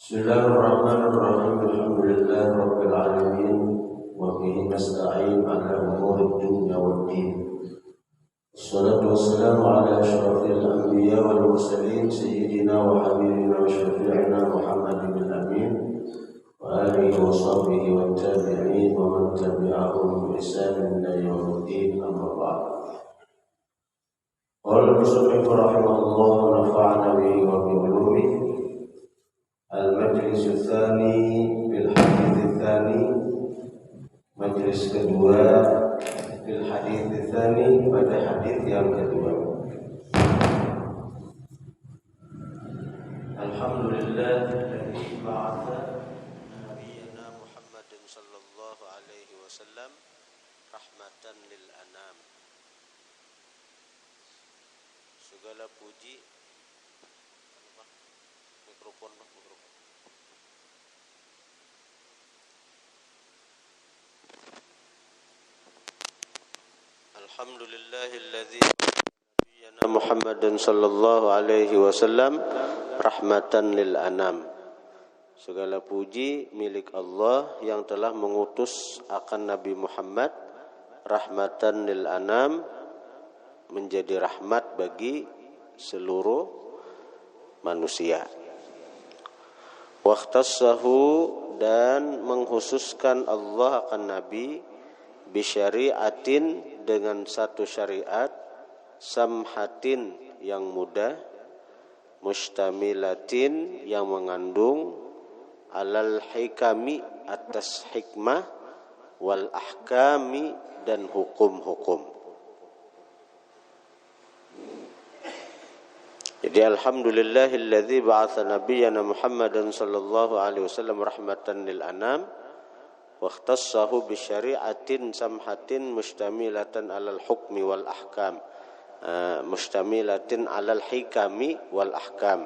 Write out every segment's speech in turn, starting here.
Bismillahirrahmanirrahim. Alhamdulillah rabbil alamin wa bihi nasta'in ala umuri dunya waddin. Wassalatu wassalamu ala asyrafil anbiya wal mursalin sayyidina wa habibina wa syafi'ina Muhammadin al-amin wa alihi wa sahbihi wa tabi'in wa man tabi'ahum bi ihsan ila yaumiddin, amma ba'd. Qala al-musannif rahimahullah wa nafa'ana bihi wa bi ulumihi. Al-majlis tsani bil hadits tsani, majlis kedua bil hadits tsani, pada hadis yang kedua. Alhamdulillah alladzi ba'atha nabiyyana Muhammadin sallallahu alaihi wasallam rahmatan lil anam. Segala puji mikrofon. Alhamdulillahilladzi nabiyyana Muhammadin sallallahu alaihi wasallam rahmatan lil anam. Segala puji milik Allah yang telah mengutus akan Nabi Muhammad rahmatan lil anam, menjadi rahmat bagi seluruh manusia. Waqtassahu, dan menghususkan Allah akan Nabi bisyari'atin, dengan satu syariat, samhatin yang mudah, mustamilatin yang mengandung, alal hikami atas hikmah, wal ahkami dan hukum-hukum. Jadi alhamdulillahilladzi ba'atha nabiyyana Muhammadan sallallahu alaihi wasallam rahmatan lil anam wa ikhtassahu bi syari'atin samhatin mustamilatan alal hukmi wal ahkam, mustamilatin alal hikami wal ahkam.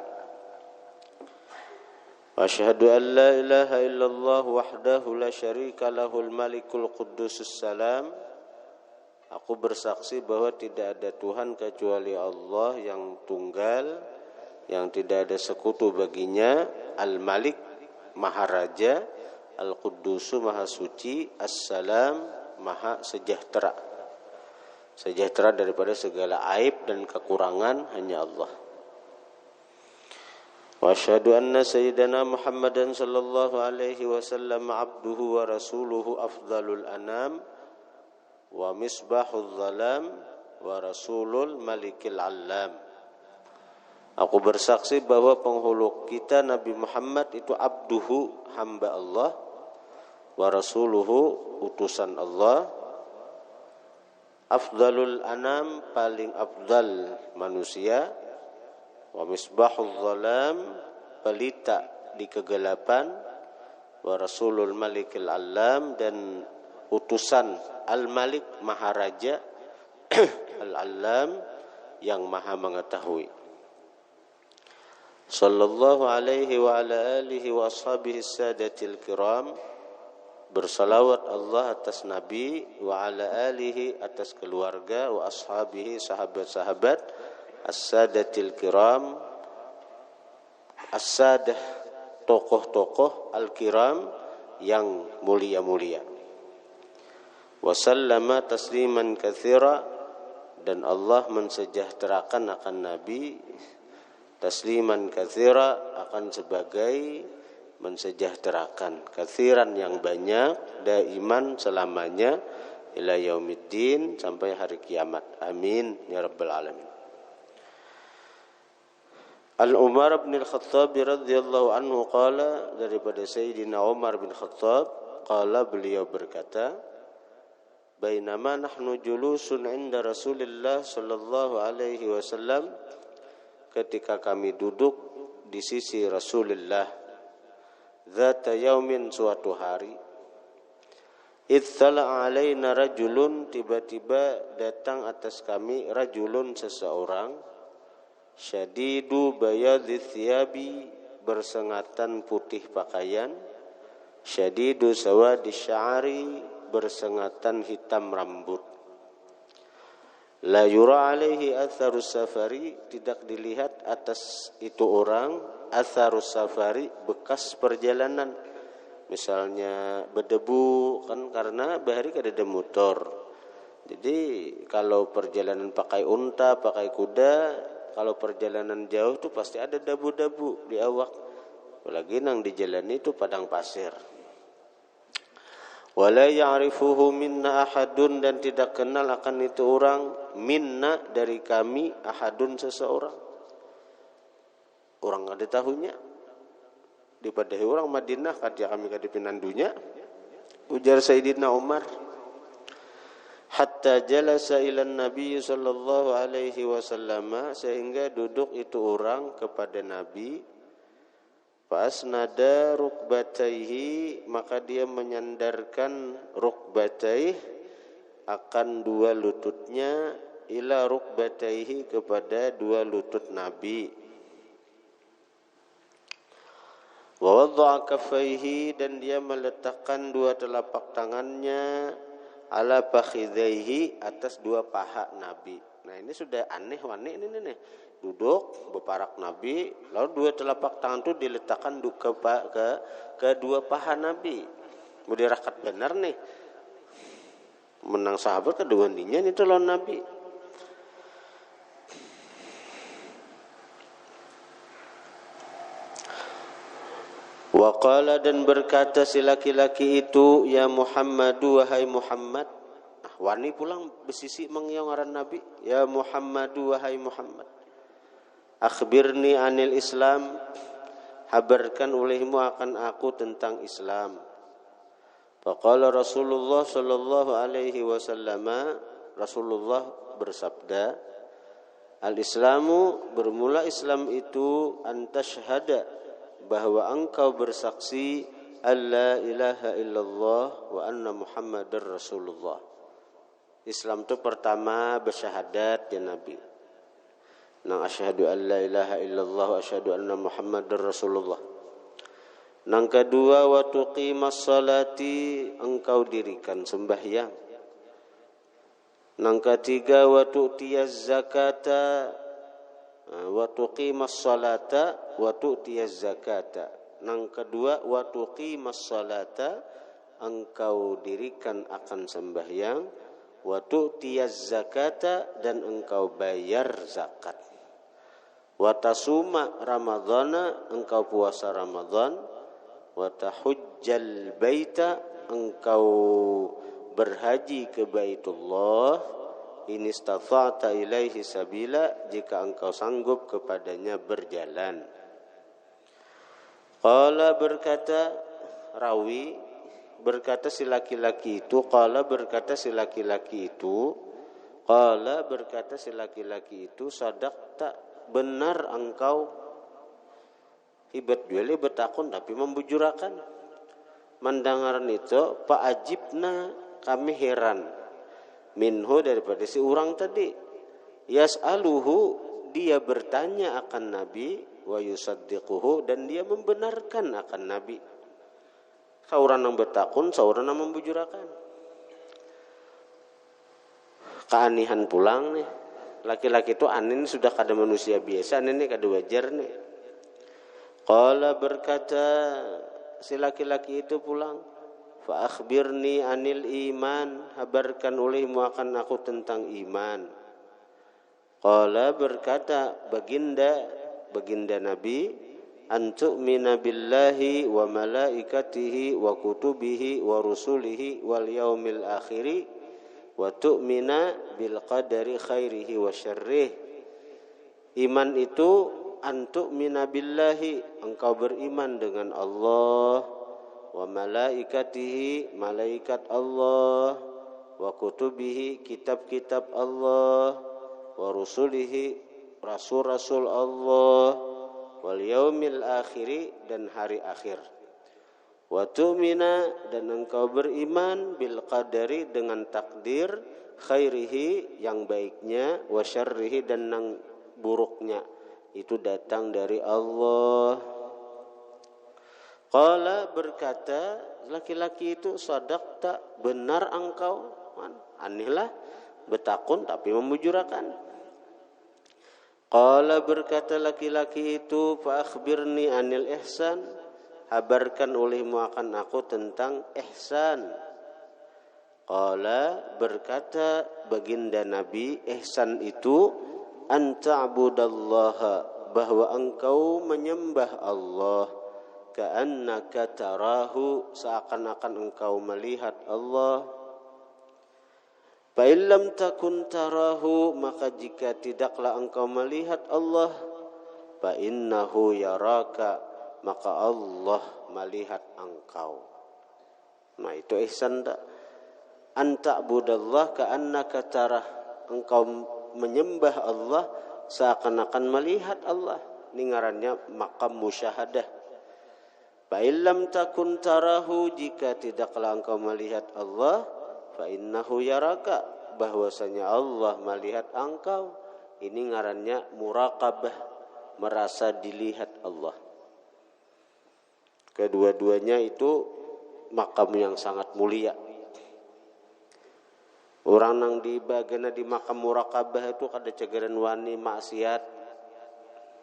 Wa asyhadu an la ilaha illallah wahdahu la syarika lahul malikul quddusus salam. Aku bersaksi bahwa tidak ada Tuhan kecuali Allah yang tunggal, yang tidak ada sekutu baginya, Al-Malik, Maharaja, Al-Quddusu, Maha Suci, As-Salam, Maha Sejahtera. Sejahtera daripada segala aib dan kekurangan hanya Allah. Wa asyhadu anna sayyidana Muhammadan sallallahu alaihi wasallam abduhu wa rasuluhu afdalul anam wa misbahul zalam wa rasulul malikil allam. Aku bersaksi bahwa penghulu kita Nabi Muhammad itu abduhu, hamba Allah, wa rasuluhu, utusan Allah, afdalul anam, paling afdal manusia, wa misbahul zalam, pelita di kegelapan, wa rasulul malikil allam, dan utusan Al-Malik, Maharaja, Al-Allam, yang maha mengetahui. Sallallahu alaihi wa ala alihi wa ashabihi sadatil kiram. Bersalawat Allah atas Nabi, wa ala alihi, atas keluarga, wa ashabihi, sahabat-sahabat, as-sadatil kiram, as-sadah, tokoh-tokoh, al-kiram, yang mulia-mulia. Wa sallama tasliman katsira, dan Allah mensejahterakan akan Nabi tasliman katsira, akan sebagai mensejahterakan, katsiran yang banyak, daiman selamanya, ila yaumiddin, sampai hari kiamat. Amin ya rabbal alamin. Al-Umar bin Khattab radhiyallahu anhu qala, daripada Sayyidina Umar bin Khattab, qala, beliau berkata, bainama nahnu julusun inda Rasulillah sallallahu alaihi wasallam, ketika kami duduk di sisi Rasulullah, dzata yaumin, suatu hari, ittala alaina rajulun, tiba-tiba datang atas kami, rajulun, seseorang, syadidu bayadhi thiyabi, bersengatan putih pakaian, syadidu sawadi sya'ari, bersengatan hitam rambut. La yura alaihi atharus safari, tidak dilihat atas itu orang atharus safari, bekas perjalanan. Misalnya berdebu kan karena bahari kada ada motor. Jadi kalau perjalanan pakai unta, pakai kuda, kalau perjalanan jauh tuh pasti ada debu-debu di awak. Apalagi nang di jalan itu padang pasir. Wala ya'rifuhu minna ahadun, dan tidak kenal akan itu orang, minna dari kami, ahadun seseorang. Orang ada tahunya. Daripada orang Madinah kadya kami kada pinandunya. Ujar Sayyidina Umar, hatta jalasa ila Nabi sallallahu alaihi wasallam, sehingga duduk itu orang kepada Nabi. Pas nada rukbataihi, maka dia menyandarkan rukbataih akan dua lututnya, ila rukbataihi kepada dua lutut Nabi. Wa wadda'a kaffaihi, dan dia meletakkan dua telapak tangannya ala fakhidaihi, atas dua paha Nabi. Nah ini sudah aneh wani ini nih. Duduk beparak Nabi, lalu dua telapak tangan itu diletakkan ke dua paha Nabi. Mau dirakat benar nih. Menang sahabat kedua dinya itu lawan Nabi. Waqala, dan berkata si laki-laki itu, ya Muhammadu, wahai Muhammad. Wani pulang besisi mengyongaran Nabi, ya Muhammadu, wahai Muhammad. Akhbirni anil Islam, habarkan olehmu akan aku tentang Islam. Faqala Rasulullah sallallahu alaihi wasallam, Rasulullah bersabda, al-Islamu, bermula Islam itu antashhada, bahwa engkau bersaksi alla ilaha illallah wa anna Muhammadar Rasulullah. Islam itu pertama bersyahadat ya Nabi. Nang asyhadu an la ilaha illallah wa asyhadu anna Muhammadar Rasulullah. Nang kedua wa tuqimas salati, engkau dirikan sembahyang. Nang ketiga wa tu'tiyaz zakata, wa tuqimas salata wa tu'tiyaz zakata. Nang kedua wa tuqimas salata, engkau dirikan akan sembahyang, wa tu'tiyaz zakata, dan engkau bayar zakat. Wa tasuma ramadhana, engkau puasa Ramadan. Wa tahujjal baita, engkau berhaji ke Baitullah. In istata'ta ilaihi sabila, jika engkau sanggup kepadanya berjalan. Qala, berkata rawi, berkata si laki-laki itu, qala berkata si laki-laki itu, qala berkata si laki-laki itu, sadaqta, benar engkau. Hibat dueli betakun tapi membujurakan. Mandangaran itu, fa'ajibna, kami heran. Minhu, daripada si orang tadi. Yas'aluhu, dia bertanya akan Nabi, wa yusaddiquhu, dan dia membenarkan akan Nabi. Sauran yang betakun, sauran yang membujurakan. Keanihan pulang nih. Laki-laki itu anin sudah kada manusia biasa, anin ini kada wajar nih. Qala, berkata si laki-laki itu pulang, fa akhbirni anil iman, habarkan olehmu akan aku tentang iman. Qala, berkata baginda Nabi, antu'mina billahi wa malaikatihi wa kutubihi wa rusulihi wal yaumil akhiri wa tu'mina bil qadari khairihi wa syarrih. Iman itu antu'mina billahi, engkau beriman dengan Allah, wa malaikatihi, malaikat Allah, wa kutubihi, kitab-kitab Allah, wa rusulihi, rasul-rasul Allah, wal yaumil akhiri, dan hari akhir. Wa tu'mina, dan engkau beriman bil qadari, dengan takdir, khairihi, yang baiknya, wa syarrihi, dan yang buruknya, itu datang dari Allah. Qala, berkata laki-laki itu, sadaqta, benar engkau. Anehlah betakun tapi memujurakan. Qala berkata laki-laki itu, fa akhbirni anil ihsan, habarkan olehmu akan aku tentang ihsan. Qala berkata baginda Nabi, ihsan itu an ta'budallaha, bahwa engkau menyembah Allah, ka'annaka tarahu, seakan-akan engkau melihat Allah. Fa illam takun tarahu, maka jika tidaklah engkau melihat Allah, fa innahu yaraka, maka Allah melihat engkau. Nah, itu ihsan tak? Anta budallah ka'annaka tarah, engkau menyembah Allah seakan-akan melihat Allah. Ini ngarannya maqam musyahadah. Fa illam takun tarahu, jika tidaklah engkau melihat Allah, fa innahu yaraka, bahwasanya Allah melihat engkau. Ini ngarannya muraqabah, merasa dilihat Allah. Kedua-duanya itu makam yang sangat mulia. Orang nang di bagian di makam muraqabah itu kada cegeran wani maksiat,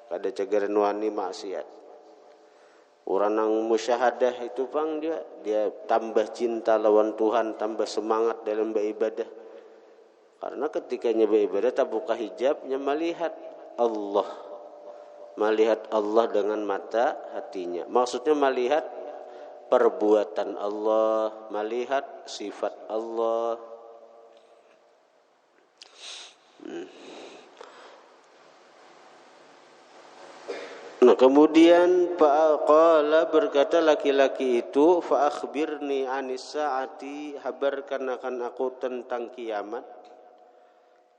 kada cegeran wani maksiat. Orang nang musyahadah itu bang dia tambah cinta lawan Tuhan, tambah semangat dalam beribadah. Karena ketikanya beribadah tak buka hijabnya melihat Allah. Melihat Allah dengan mata hatinya. Maksudnya melihat perbuatan Allah, melihat sifat Allah. Nah, kemudian qala berkata laki-laki itu, fa akhbirni anis saati, habarkan akan aku tentang kiamat.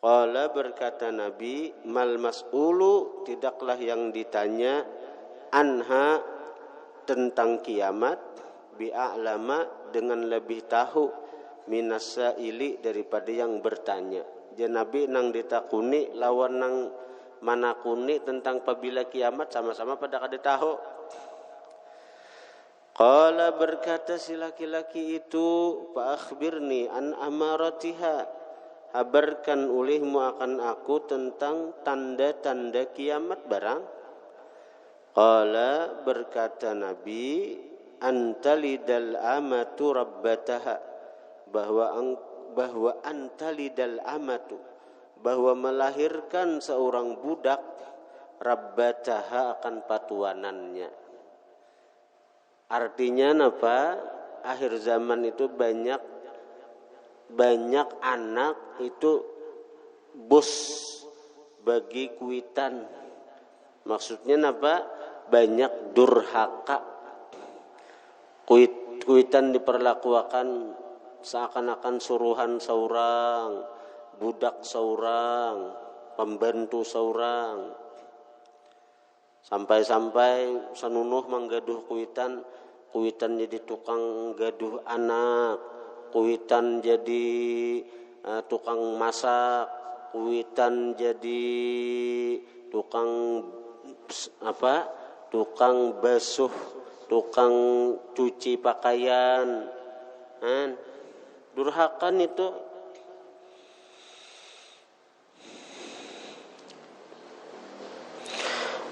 Qala berkata Nabi, mal mas'ulu, tidaklah yang ditanya anha tentang kiamat, bi'a'lama, dengan lebih tahu minas sa'ili, daripada yang bertanya. Jadi Nabi nang ditakuni lawan nang manakuni tentang apabila kiamat sama-sama pada kada tahu. Qala berkata si laki-laki itu, fa akhbirni an amaratiha, habarkan olehmu akan aku tentang tanda-tanda kiamat barang. Qala berkata Nabi, antalidal amatu rabbataha, bahwa antalidal amatu, bahwa melahirkan seorang budak, rabbataha, akan patuanannya. Artinya apa? Akhir zaman itu banyak anak itu bos bagi kuitan. Maksudnya apa? Banyak durhaka. Kuitan diperlakukan seakan-akan suruhan seorang, budak seorang, pembantu seorang. Sampai-sampai senunuh menggaduh kuitan jadi tukang gaduh anak, kuitan jadi tukang masak, kuitan jadi tukang basuh, tukang cuci pakaian. Durhakan itu.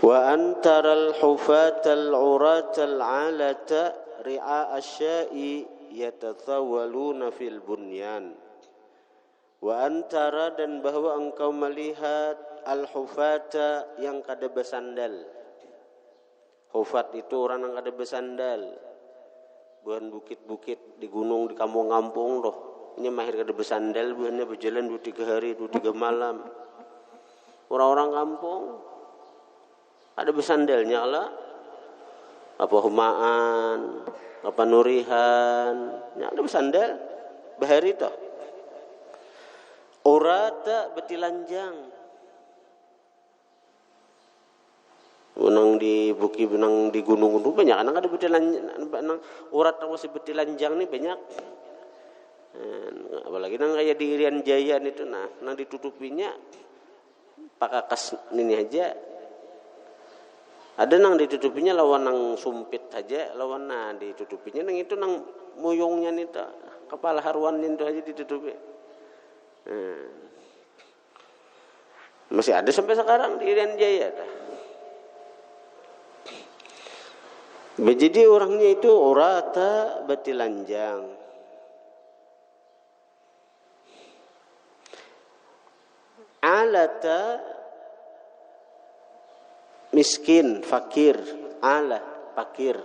Wa antaral hufatal uratal alata ri'a asya'i yatathawaluna fil bunyan. Wa antara, dan bahwa engkau melihat al hufata, yang kada bersandal. Hufat itu orang yang kada bersandal. Bukan bukit-bukit di gunung, di kampung-kampung doh. Ini mahir kada bersandal, bukannya berjalan 2-3 hari, 2-3 malam. Orang-orang kampung ada bersandalnya lah, apa humaan, apa nurihan, ya ada bersandal, bahari toh. Urata betilanjang, benang di bukit, benang di gunung itu banyak, anak ada betilanjang, benang urat masih betilanjang nih banyak. Apalagi nang kayak di Irian Jaya itu, nang ditutupinya pakai kas ini aja. Ada nang ditutupinya lawan nang sumpit aja, lawan ditutupinya nang itu nang muyungnya nih tak, kepala haruan itu aja ditutupi. Masih ada sampai sekarang di Irian Jaya. Jadi orangnya itu urata betilanjang. Alata miskin, fakir, ala, fakir.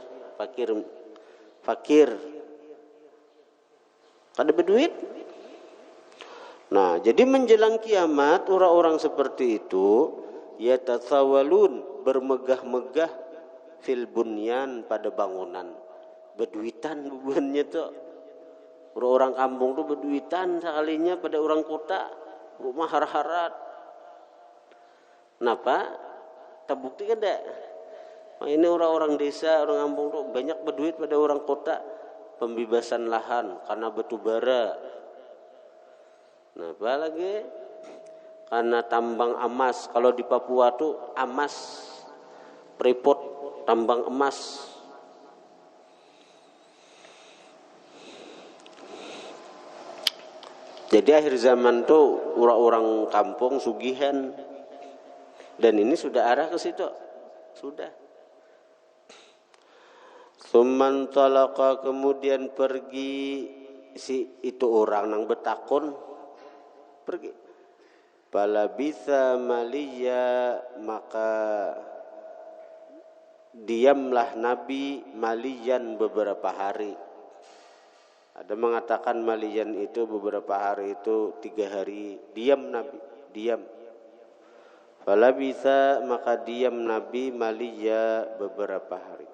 Kada berduit. Nah, jadi menjelang kiamat orang-orang seperti itu yatatsawalun, bermegah-megah fil bunyan, pada bangunan. Berduitan bebannya tuh. Orang-orang kampung tuh berduitan sekalinya pada orang kota, rumah har-harat. Kenapa? Terbukti kan dah. Ini orang-orang desa, orang kampung tuh banyak berduit pada orang kota. Pembebasan lahan karena batu bara. Nah, apa lagi? Karena tambang emas. Kalau di Papua tuh emas, Freeport, tambang emas. Jadi akhir zaman tuh orang-orang kampung sugihan. Dan ini sudah arah ke situ. Sudah. Summan talaqa, kemudian pergi si itu orang nang betakon pergi. Bala bisa maliya, maka diamlah Nabi maliyan beberapa hari. Ada mengatakan maliyan itu beberapa hari itu 3 hari. Diam Nabi, diam. Bala bisa, maka diam Nabi maliya beberapa hari.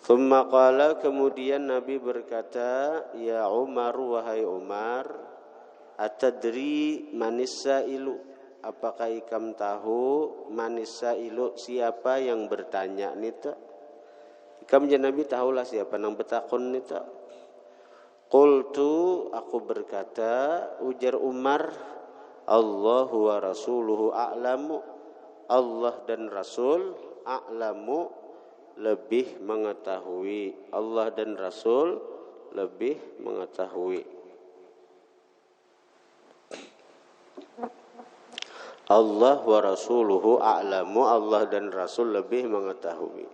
Thumma qala, kemudian Nabi berkata, ya Umar, wahai Umar, atadri manis sailu, apakah ikam tahu manis sailu, siapa yang bertanya nita? Ikam je Nabi tahulah siapa nang betakon nita. Qultu, aku berkata, ujar Umar, Allahu wa rasuluhu a'lamu, Allah dan Rasul a'lamu, lebih mengetahui. Allah dan Rasul lebih mengetahui. Allah wa rasuluhu a'lamu, Allah dan Rasul lebih mengetahui.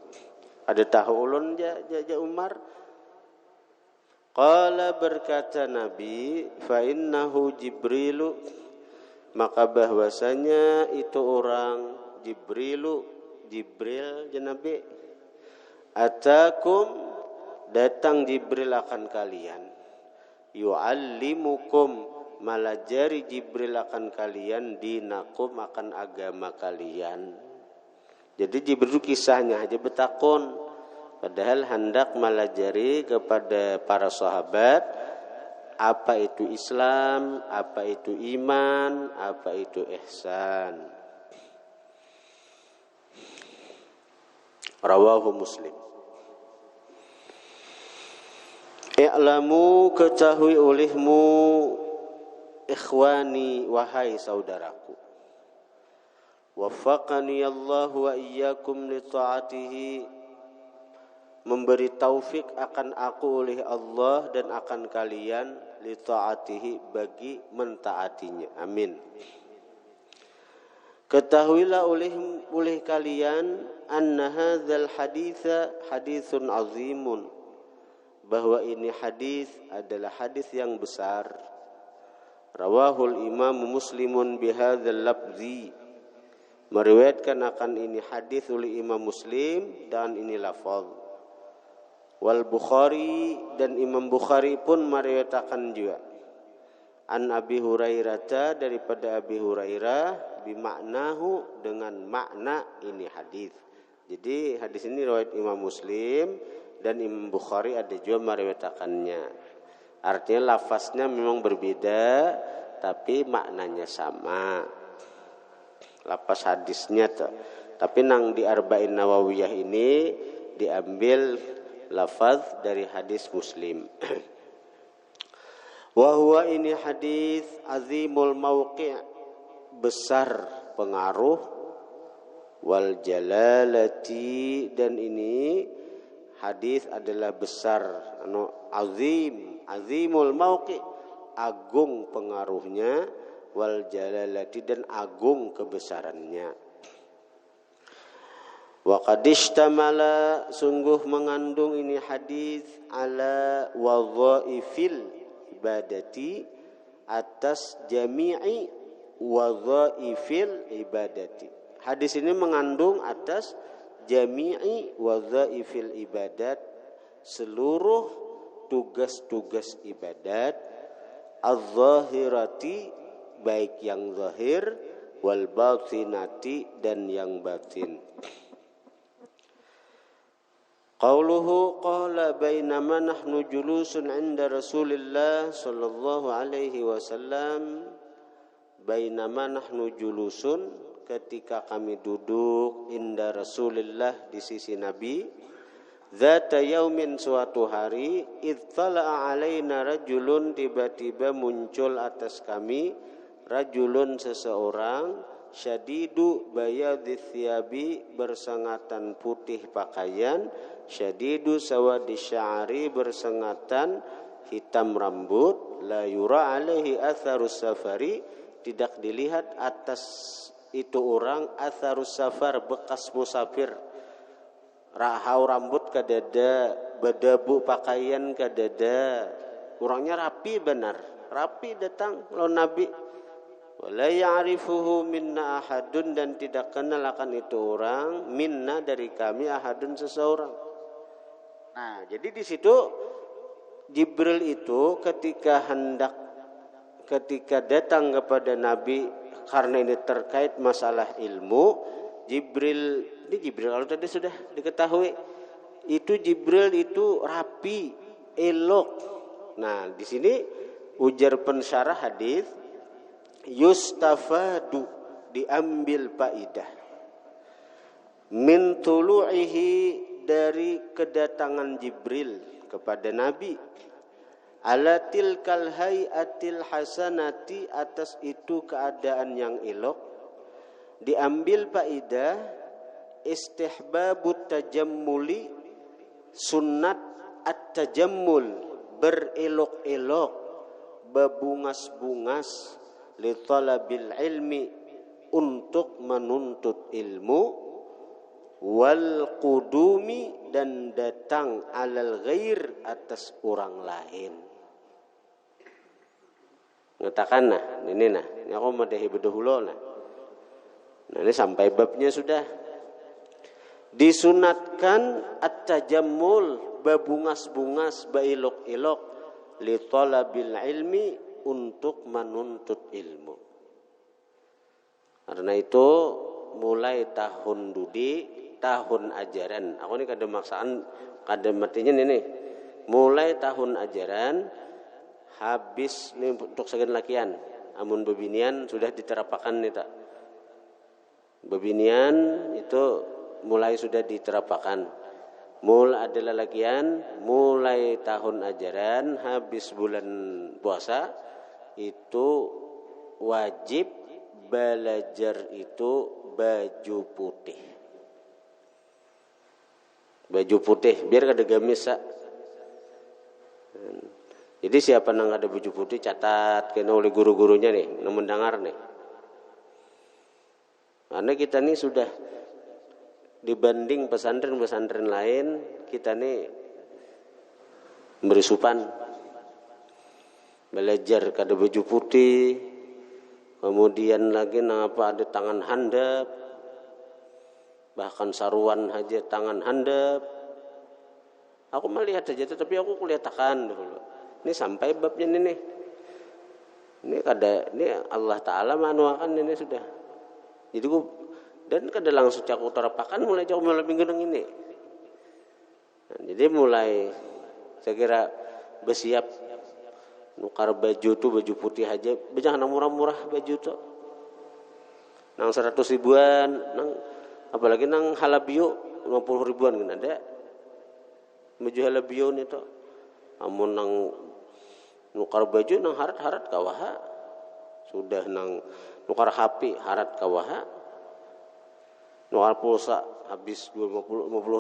Ada tahu ulun ja Umar. Qala, berkata Nabi, fa innahu Jibrilu, maka bahwasanya itu orang Jibril je Nabi. Atakum, datang Jibril akan kalian. Yu'allimukum, malajari Jibril akan kalian, dinakum, akan agama kalian. Jadi Jibril kisahnya aja betakon, padahal hendak malajari kepada para sahabat apa itu Islam, apa itu iman, apa itu ihsan. Rawahu Muslim. I'lamu, ketahui olehmu, ikhwani, wahai saudaraku. Waffaqani Allah wa iyyakum li ta'atihi, memberi taufik akan aku oleh Allah dan akan kalian li ta'atihi, bagi mentaatinya. Amin. Ketahuilah oleh kalian anna hadzal haditsa haditsun azimun, bahwa ini hadis adalah hadis yang besar. Rawahul Imam Muslimun bihadzal lafzi, meriwayatkan akan ini hadis oleh Imam Muslim dan ini lafaz. Wal Bukhari, dan Imam Bukhari pun meriwayatkan juga. An Abi Hurairah, daripada Abi Hurairah, bimaknahu, dengan makna ini hadis. Jadi hadis ini riwayat Imam Muslim dan Imam Bukhari ada juga meriwayatkannya. Artinya lafaznya memang berbeda tapi maknanya sama. Lafaz hadisnya tuh. Tapi nang di Arba'in Nawawiyah ini diambil lafaz dari hadis Muslim. Wa huwa, ini hadis azimul mauqi', besar pengaruh, wal jalalati, dan ini hadis adalah besar, azimul mauqi', agung pengaruhnya, wal jalalati dan agung kebesarannya. Wa qad ishtamala sungguh mengandung ini hadis ala wadhaifil ibadati atas jami'i wadhaifil ibadati. Hadis ini mengandung atas jami'i wadhaifil ibadat, seluruh tugas-tugas ibadat, az-zahirati baik yang zahir, wal batinati dan yang batin. Qauluhu qala bainama nahnu julusun 'inda Rasulillah sallallahu alaihi wasallam, bainama nahnu julusun ketika kami duduk inda Rasulillah di sisi Nabi, zata yaumin suatu hari, ittala'a alaina rajulun tiba-tiba muncul atas kami rajulun seseorang, syadidu bayadits thiyabi bersengatan putih pakaian, syadidu sawadis sya'ri bersengatan hitam rambut, la yura alaihi atharus safari tidak dilihat atas itu orang atharus safar bekas musafir, rahau rambut kadada, badabu pakaian kadada, orangnya rapi benar, rapi datang lawan Nabi. Wala ya'rifuhu minna ahadun dan tidak kenal akan itu orang minna dari kami ahadun seseorang. Nah, jadi di situ Jibril itu ketika datang kepada Nabi karena ini terkait masalah ilmu, Jibril kalau tadi sudah diketahui itu Jibril itu rapi, elok. Nah, di sini ujar pensyarah hadis, yustafadu diambil faidah min tulu'ihi dari kedatangan Jibril kepada Nabi, ala tilkal hayatil hasanati atas itu keadaan yang elok, diambil faidah istihbabut tajammuli sunnat at-tajammul berelok-elok bebungas-bungas li talabil ilmi untuk menuntut ilmu, wal qudumi dan datang alal ghair atas orang lain. Ngatakan ini aku madahi bedohulo nah ini sampai babnya sudah disunatkan at-tajammul babungas-bungas bailok-ilok li talabil ilmi untuk menuntut ilmu. Karena itu mulai tahun tahun ajaran, aku ini kada maksaan kada matinya ini mulai tahun ajaran habis nih untuk segan lakian amun bebinian sudah diterapakan nih tak bebinian itu mulai sudah diterapakan mulai adalah lakian mulai tahun ajaran habis bulan puasa itu wajib belajar itu baju putih biar kada gamis. Jadi siapa nang ada baju putih catat kena oleh guru-gurunya nih, nang mendengar nih. Karena kita nih sudah dibanding pesantren-pesantren lain, kita nih berisupan belajar kada baju putih, kemudian lagi apa ada tangan handap, bahkan saruan aja tangan handap. Aku melihat saja, tapi aku kelihatan dulu. Ini sampai babnya ini. Ini Allah Taala manuakan ini sudah. Jadi dan kada langsung cak utarapakan mulai jauh malam minggu ini. Nah, jadi mulai saya kira bersiap nukar baju tuh baju putih aja, jangan murah-murah baju tuh. Nang 100 ribuan, nang apalagi nang halabio 50 ribuan kan ada. Baju halabio nih tuh. Amun nang nukar baju nang harat-harat kawaha. Sudah nang nukar HP harat kawaha. Nukar pulsa habis 50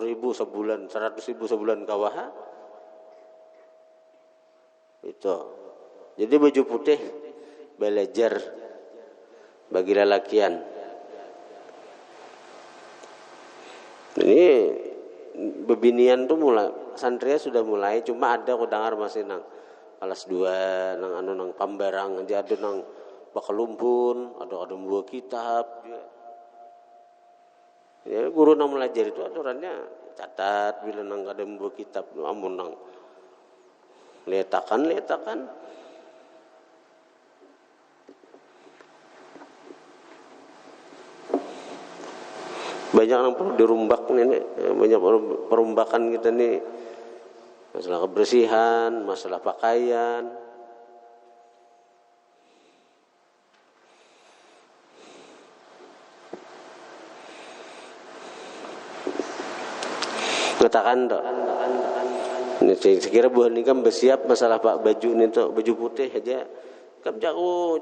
ribu sebulan, 100 ribu sebulan kawaha. Itu. Jadi baju putih belajar bagi lelakian. Ini bebinian tuh mulai santria sudah mulai, cuma ada aku dengar masih nang kelas 2 nang anu nang Pambarang aja ada nang Bakalumpun, ada buah kitab ya guru nang belajar itu aturannya catat bila nang ada buah kitab amun nang letakan banyak yang perlu dirumbak nih, banyak perumbakan kita nih, masalah kebersihan, masalah pakaian. Katakan dok, ini saya kira buah nikam bersiap masalah pak baju nih tuh baju putih aja, kam jago.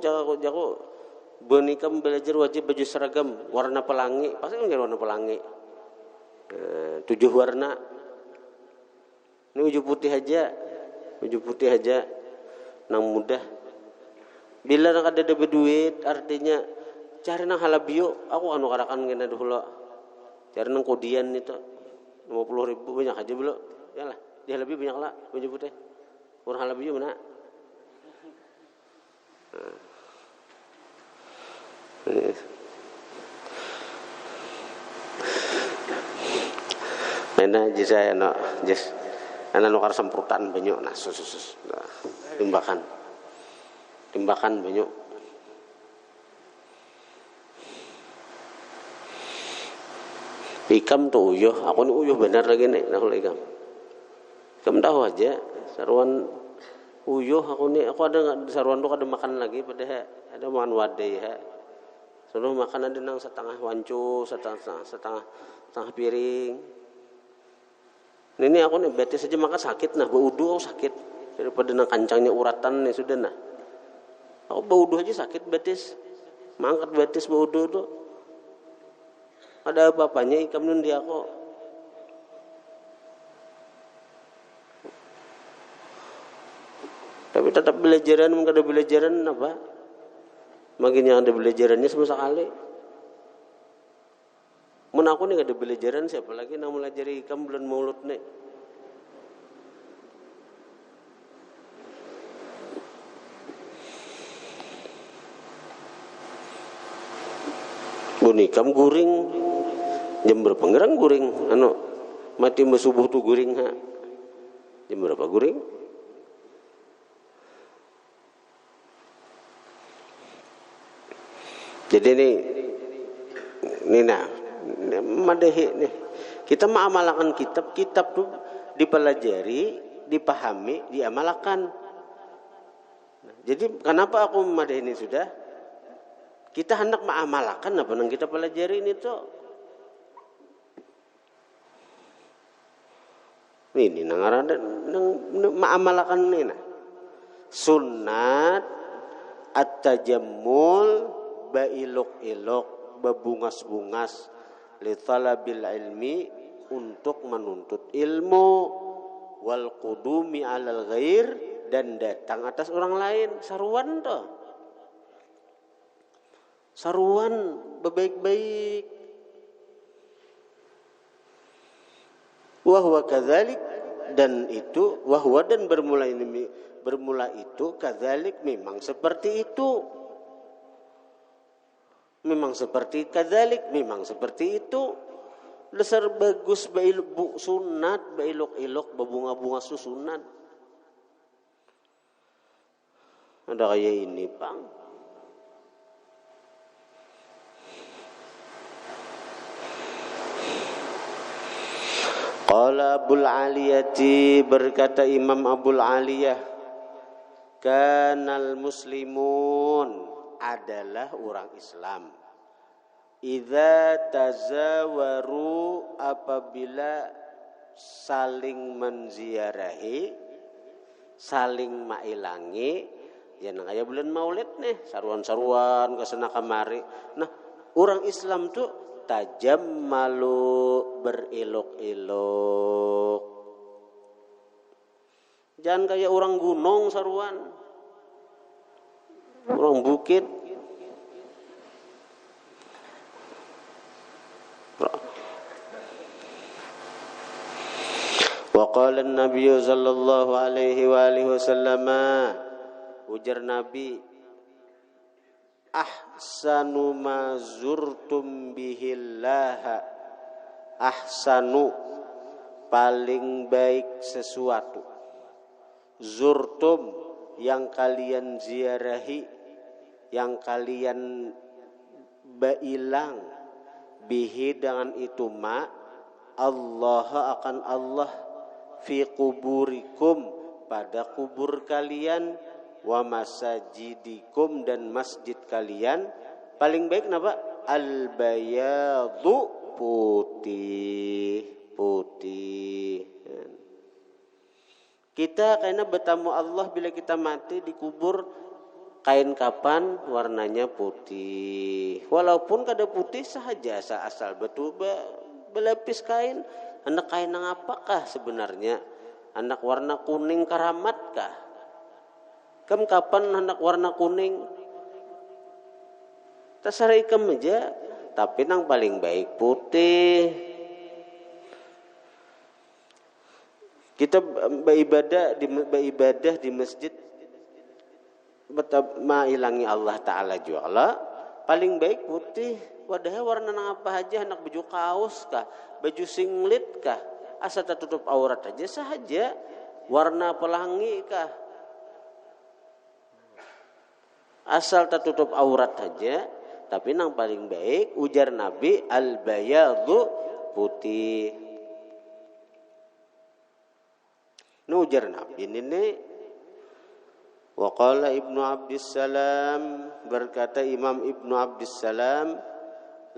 Buah nikam belajar wajib baju seragam warna pelangi, pasti kan warna pelangi, 7 warna. Ini baju putih aja, nang mudah. Bila nak ada duit, artinya cari nang halabio, aku anu karakan kena dulu, cari nang kodian itu. 50.000 banyak aja belum, ya lah, di halabio banyak lah baju putih, orang halabio mana? Mana aja saya nak, jes, anak nukar semprotan banyak, nah sus, nah, timbakan banyak. Ikam tuh uyuh, aku nih uyuh benar lagi nih, nah ikam. Ikam tahu aja, saruan uyuh aku nih, aku ada nggak saruan tuh ada makan lagi, padahal ada makan wadai ya. Soalnya makan ada nang setengah wancu, setengah piring. Ini aku nih betis saja makan sakit, nah baudu aku sakit daripada nang kancangnya uratan nih sudah nah. Aku baudu aja sakit betis, mangkat betis baudu tuh. Ada apa-apanya ikam nun dia kok. Tapi tetap belajaran, mungkin ada belajaran apa? Makin yang ada belajarannya sama sekali. Mun aku nih gak ada belajaran siapa lagi nak melajari ikam bulan maulud nih. Bun ikam guring jam berapa ngerang guring anu mati subuh tuh guring ha. Jam berapa guring? Jadi ini nah madahi nih. Kita mengamalkan kitab tuh dipelajari, dipahami, diamalkan. Jadi kenapa aku madahi ini sudah? Kita hendak mengamalkan apa yang kita pelajari ini tuh. Ini nang mengamalkan ini nah. Sunnat at-tajammul bailuk-iluk babungas-bungas li talabil ilmi untuk menuntut ilmu wal qudumi alal ghair dan datang atas orang lain saruan toh. Saruan bebaik-baik. Wahwa kadzalik dan itu wahwa dan bermula itu kadzalik memang seperti itu. Memang seperti kadzalik, memang seperti itu. Dasar bagus bailuk sunat, bailuk-iluk babunga-bunga susunat. Ada kayak ini, Bang. Qala Abul Aliyati berkata Imam Abul Aliyah kanal muslimun adalah orang Islam idza tazawaru apabila saling menziarahi saling mailangi ya nang aya bulan Maulid nih saruan-saruan kesana kamari nah orang Islam tuh tajammalu berilok-ilok jangan kayak orang gunung saruan orang bukit Wa qala an-nabiy sallallahu alaihi wa alihi wasallam, ujar Nabi, ahsanu ma zurtum bihillah, ahsanu paling baik sesuatu, zurtum yang kalian ziarahi, yang kalian bailang, bihi dengan itu ma, Allah akan Allah, fi kuburikum pada kubur kalian, wa masajidikum dan masjid kalian. Paling baik kenapa? Al bayadu putih, putih. Kita karena bertamu Allah bila kita mati dikubur kain kapan warnanya putih. Walaupun kada putih sahaja asal betul berlapis kain. Anak kain yang apakah sebenarnya? Anak warna kuning karamatkah? Kapan anak warna kuning? Terserah ikam aja. Tapi yang paling baik putih. Kita beribadah di masjid ilangi Allah Ta'ala juga. Paling baik putih. Wadahnya warna apa aja, anak baju kaos kah, baju singlet kah, asal tertutup aurat aja sahaja. Warna pelangi kah, asal tertutup aurat aja. Tapi yang paling baik ujar Nabi al-bayadu putih. Ini ujar Nabi ini. Wa qala Ibnu Abdissalam, berkata Imam Ibnu Abdissalam,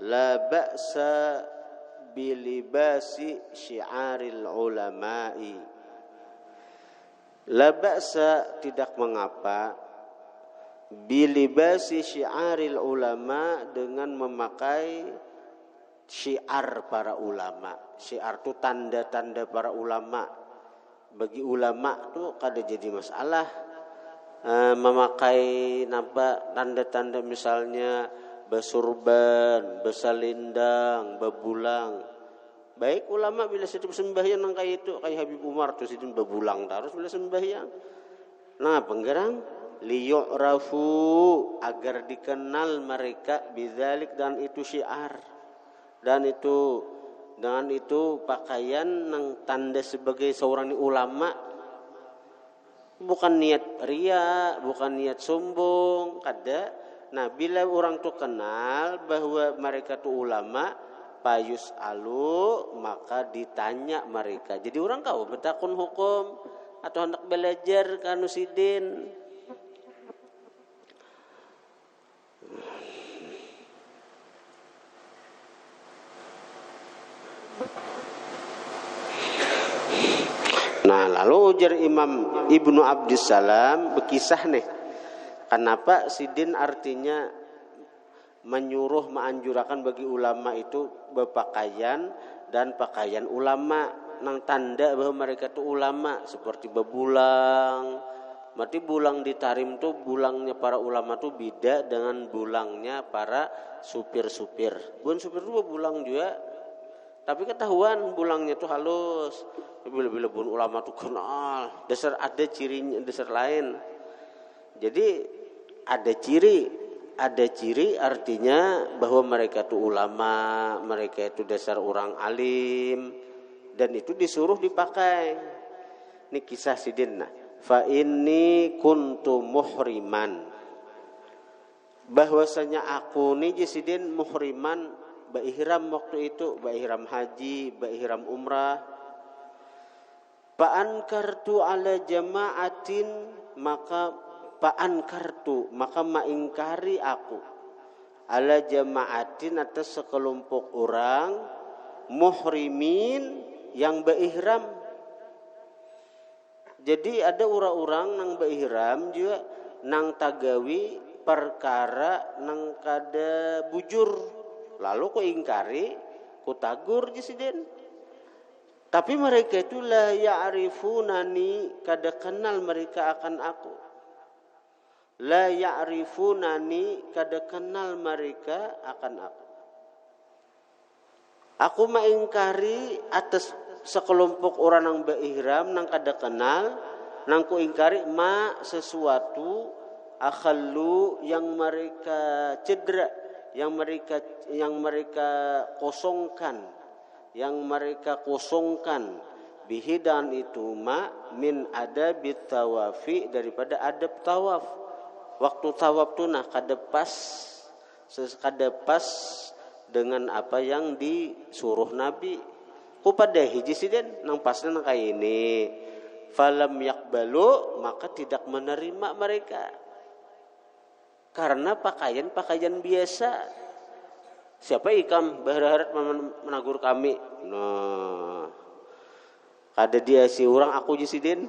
la ba'sa bilibasi syiaril ulama'i. La ba'sa tidak mengapa bilibasi syiaril ulama dengan memakai syiar para ulama. Syiar itu tanda-tanda para ulama. Bagi ulama tuh kada jadi masalah memakai tanda-tanda misalnya basurban, besalindang, bebulang. Baik ulama bila setiap sembahyang nang kayak itu, kayak Habib Umar tuh sidin bebulang terus bila sembahyang. Nah, penggerang liyu'rafu agar dikenal mereka bidzalik dan itu syiar. Dan itu dengan itu pakaian nang tanda sebagai seorang ulama. Bukan niat ria, bukan niat sombong, kada. Nah, bila orang tu kenal bahwa mereka tu ulama, payus alu, maka ditanya mereka. Jadi orang kau bertakun hukum atau hendak belajar kanu sidin. Nah, lalu ujar Imam Ibnu Abdissalam berkisah nih. Kenapa sidin artinya menyuruh menganjurkan bagi ulama itu berpakaian dan pakaian ulama nang tanda bahwa mereka itu ulama seperti bebulang. Berarti bulang di Tarim tuh bulangnya para ulama tuh beda dengan bulangnya para supir-supir. Bukan supir tuh bebulang juga. Tapi ketahuan bulangnya tuh halus. Bila-bila bun ulama tuh kenal, dasar ada cirinya, dasar lain. Jadi ada ciri artinya bahwa mereka itu ulama, mereka itu dasar orang alim, dan itu disuruh dipakai. Ini kisah sidin. Fa inni kuntu muhriman, bahwasanya aku nih sidin muhriman, ihram waktu itu, ihram haji, ihram umrah. Fa ankartu ala jama'atin, maka mengingkari aku ala jama'atin atas sekelompok orang muhrimin yang berihram. Jadi ada orang-orang nang berihram juga nang tagawi perkara nang kada bujur, lalu ku ingkari, ku tagur jesiden. Tapi mereka itu la ya'rifunani, kada kenal mereka akan aku. La ya'rifunani, kada kenal mereka akan aku. Aku mengingkari atas sekelompok orang nang beihram nang kada kenal nang ku ingkari ma sesuatu akhallu yang mereka cedera, yang mereka kosongkan, bihidan itu ma min adabit tawafi, daripada adab tawaf. Waktu tawaf tuh nah kada pas dengan apa yang disuruh Nabi. Ku pada hiji siden nang pasna nang kaya ini. Falam yakbalu, maka tidak menerima mereka. Karena pakaian biasa. Siapa ikam berharap menagur kami? Nah, kada dia si orang aku jisidin.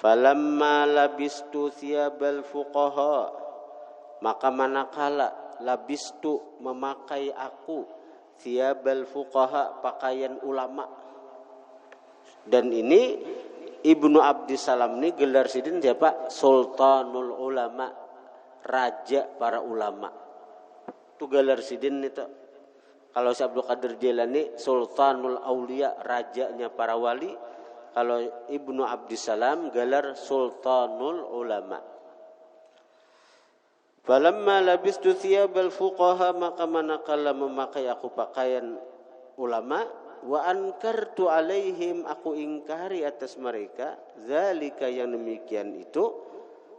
Falamma labistu thiyabal fuqaha, maka manakala labistu memakai aku thiyabal fuqaha, pakaian ulama. Dan ini Ibnu Abdissalam ini gelar sidin siapa? Sultanul Ulama, raja para ulama. Itu gelar sidin itu. Kalau si Abdul Qadir Jilani Sultanul Aulia, rajanya para wali. Kalau Ibnu Abdissalam gelar Sultanul Ulama. Falamma labistu thiyabal fuqaha, maka manakala memakai aku pakaian ulama, wa ankartu alaihim, aku ingkari atas mereka, zalika yang demikian itu,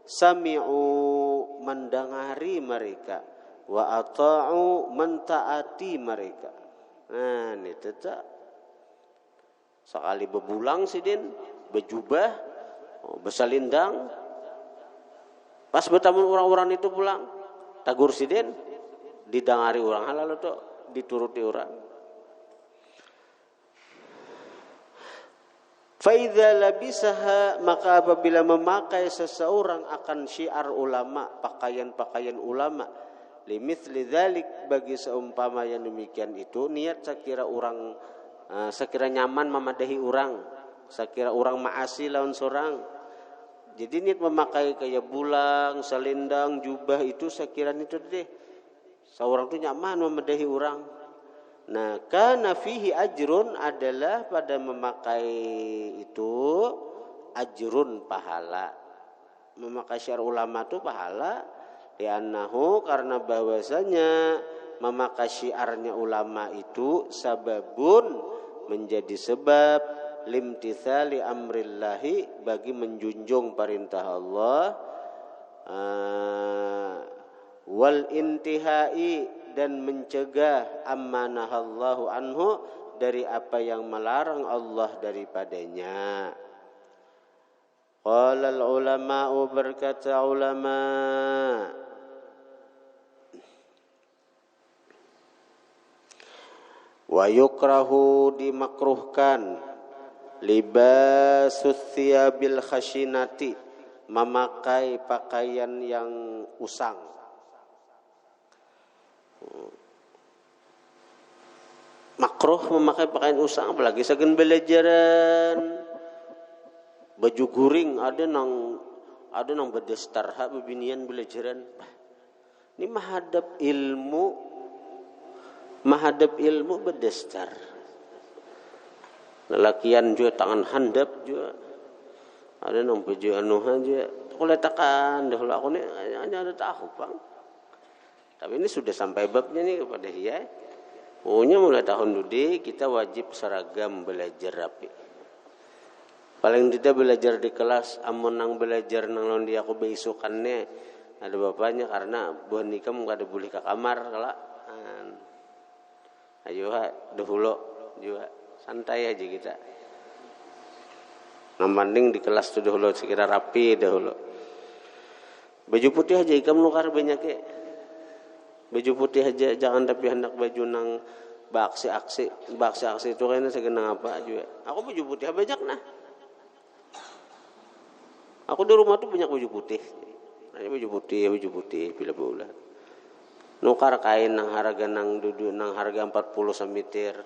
sami'u mendengari mereka, wa ata'u mentaati mereka. Nah ini tetap sekali bebulang sidin, bejubah, besalindang, pas bertamu orang-orang itu pulang, tagur sidin, didangari orang halal itu, dituruti orang. Faidza labisaha, maka apabila memakai seseorang akan syiar ulama, pakaian-pakaian ulama, limithli dzalik, bagi seumpama yang demikian itu, niat sekira nyaman memadahi orang, sekira orang maasi lawan sorang. Jadi niat memakai kayak bulang, selendang, jubah itu sekira itu deh. Seorang itu nyaman memadahi orang. Nah, kana fihi ajrun, adalah pada memakai itu ajrun, pahala. Memakai syiar ulama itu pahala. Li'annahu, karena bahwasanya memakai syiarnya ulama itu sababun, menjadi sebab limtithali amrillahi, bagi menjunjung perintah Allah, wal intihai, dan mencegah ammanahallahu anhu, dari apa yang melarang Allah daripadanya. Qala al-ulama'u, berkata ulama, wa yukrahu, dimakruhkan, libasus thiyabil khashinati, memakai pakaian yang usang. Makruh memakai pakaian usang, apalagi saking belajaran baju guring, ada nang bedestar hak bebinian belajaran. Ini mahadap ilmu bedestar. Lelakian juga tangan handap juga. Ada nang baju anuhan juga. Aku letakkan dahulu, aku ni hanya ada tahu bang. Tapi ini sudah sampai babnya nih kepada dia. Pokoknya mulai tahun dudi kita wajib seragam belajar rapi. Paling tidak belajar di kelas, amun nang belajar nang lawan dia aku beisukannya ada bapaknya, karena buah nikah enggak ada boleh ke kamar kalak. Ayo dahulu juga santai aja kita. Nambanding di kelas tu dahulu sekira rapi dahulu. Baju putih aja ikam nukar banyak ya. Baju putih aja, jangan tapi hendak baju nang baksi-aksi itu kayaknya segenang apa juga. Aku baju putih banyak nah. Aku di rumah tuh banyak baju putih. Nanya baju putih bila bulan. Nukar kain nang harga nang duduk nang harga 40 semeter,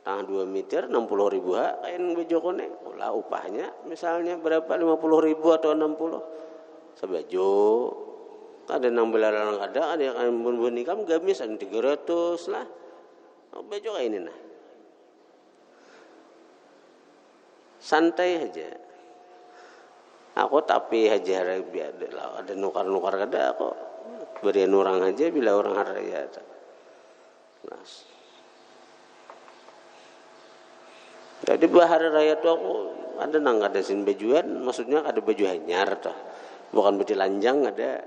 tang 2 meter 60 ribu ha, kain baju kone. Ulah upahnya misalnya berapa, 50 ribu atau 60 sebaju. Ada nang belalang ada yang bun nikam gamis ada 300 lah. Baju kayak ini nah. santai aja. Aku tapi aja ada nukar-nukar kada aku berian orang aja bila orang haraya. Nah. Jadi bahari raya tuh aku ada nang ada sin bajuan, maksudnya ada baju hanyar tuh, bukan baju lanjang ada.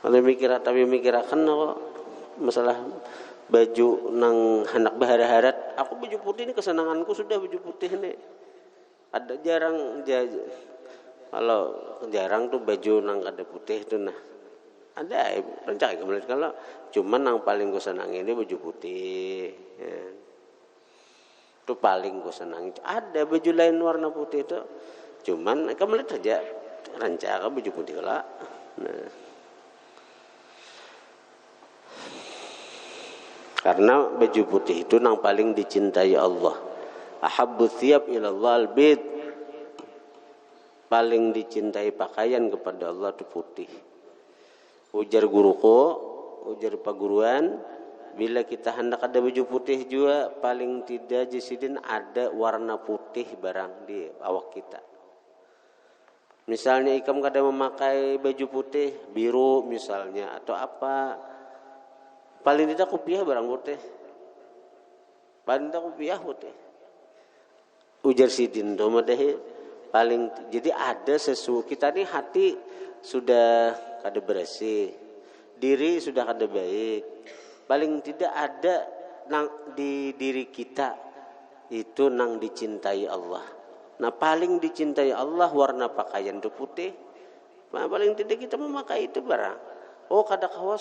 Kalau mikirakan aku masalah baju nang hendak bahara-harat, aku baju putih ini kesenanganku sudah baju putih ini. Ada kalau jarang tuh baju nang ada putih tuh nah. Ada rencana kemarin kalau cuman yang paling gue senang ini baju putih. Ya. Itu paling gue senang. Ada baju lain warna putih itu, cuman kemarin aja rencana baju putih lah. Nah. Karena baju putih itu yang paling dicintai Allah. Ahabbu thiyab ilallah al-bid. Paling dicintai pakaian kepada Allah itu putih. Ujar guruku, ujar pak guruan, bila kita hendak ada baju putih juga paling tidak jisidin ada warna putih barang di awak kita. Misalnya ikam kada memakai baju putih, biru misalnya atau apa, paling tidak kopiah barang putih. Paling tidak kopiah putih. Ujar sidin domadehi paling jadi ada sesuatu kita ni hati sudah kada bersih, diri sudah kada baik. Paling tidak ada nang di diri kita itu nang dicintai Allah. Nah paling dicintai Allah warna pakaian itu putih. Nah, paling tidak kita memakai itu barang. Oh kada kawa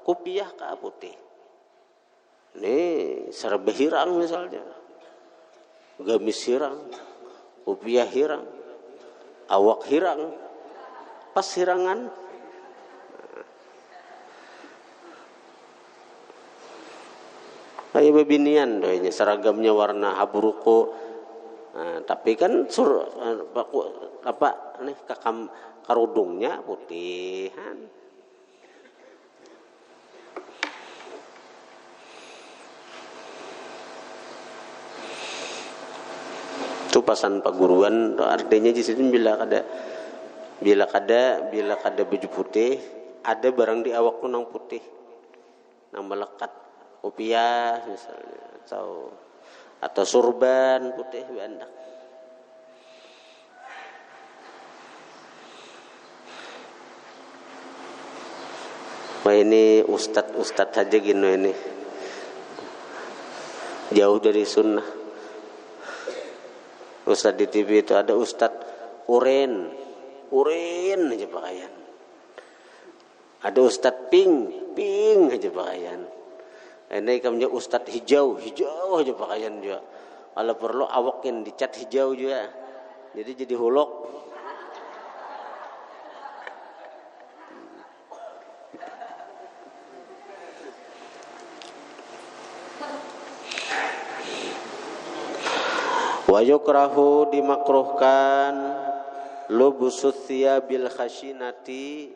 kopiah ka putih. Nih serba hirang misalnya, gamis hirang, kopiah hirang, awak hirang. Pas hirangan kayak bebinian doanya seragamnya warna abu-ruko. Nah, tapi kan apa nih karudungnya putihan. Itu pasan paguruan artinya di sini bila kada baju putih, ada barang di awakku nang putih, nang melekat, kopiah misalnya, atau surban putih bandak. Wah ini ustad saja gini ini, jauh dari sunnah. Ustad di TV itu ada ustad urin aja pakaian. Ada ustad pink aja pakaian. Ini kamunya ustad hijau aja pakaian juga. Kalau perlu awakin dicat hijau juga. Jadi hulok. Wa yukrahu dimakruhkan lubusut thiyabil khashinati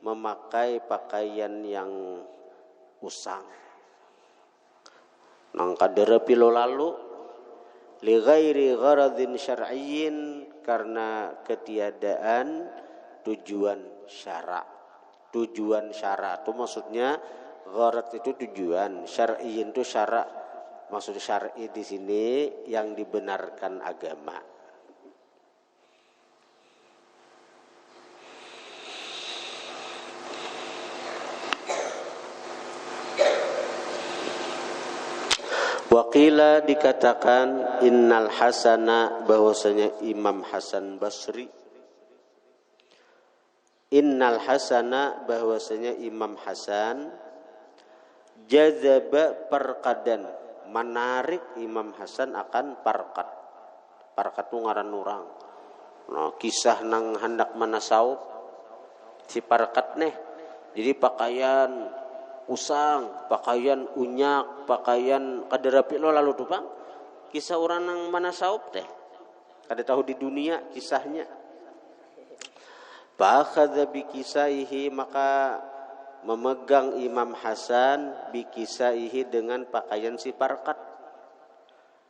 memakai pakaian yang usang. Nang kadere pilo lalu li ghairi gharadin syar'iyyin karena ketiadaan tujuan syara'. Tujuan syara' itu maksudnya gharad itu tujuan, syar'iyyin itu syara'. Maksud syar'i di sini yang dibenarkan agama. Waqila dikatakan innal hasana bahwasanya Imam Hasan Basri. Innal hasana bahwasanya Imam Hasan jazaba parqadan menarik Imam Hasan akan parqad. Parqad itu ngaran orang. Nah, kisah nang hendak manasaup si parqad nih. Jadi pakaian usang, pakaian unyak, pakaian kaderapi lo lalu tuh bang. Kisah orang nang manasaup teh. Kada tahu di dunia kisahnya. Fa akhadha bi kisaihi maka memegang Imam Hasan bikisaihi dengan pakaian si Farqad.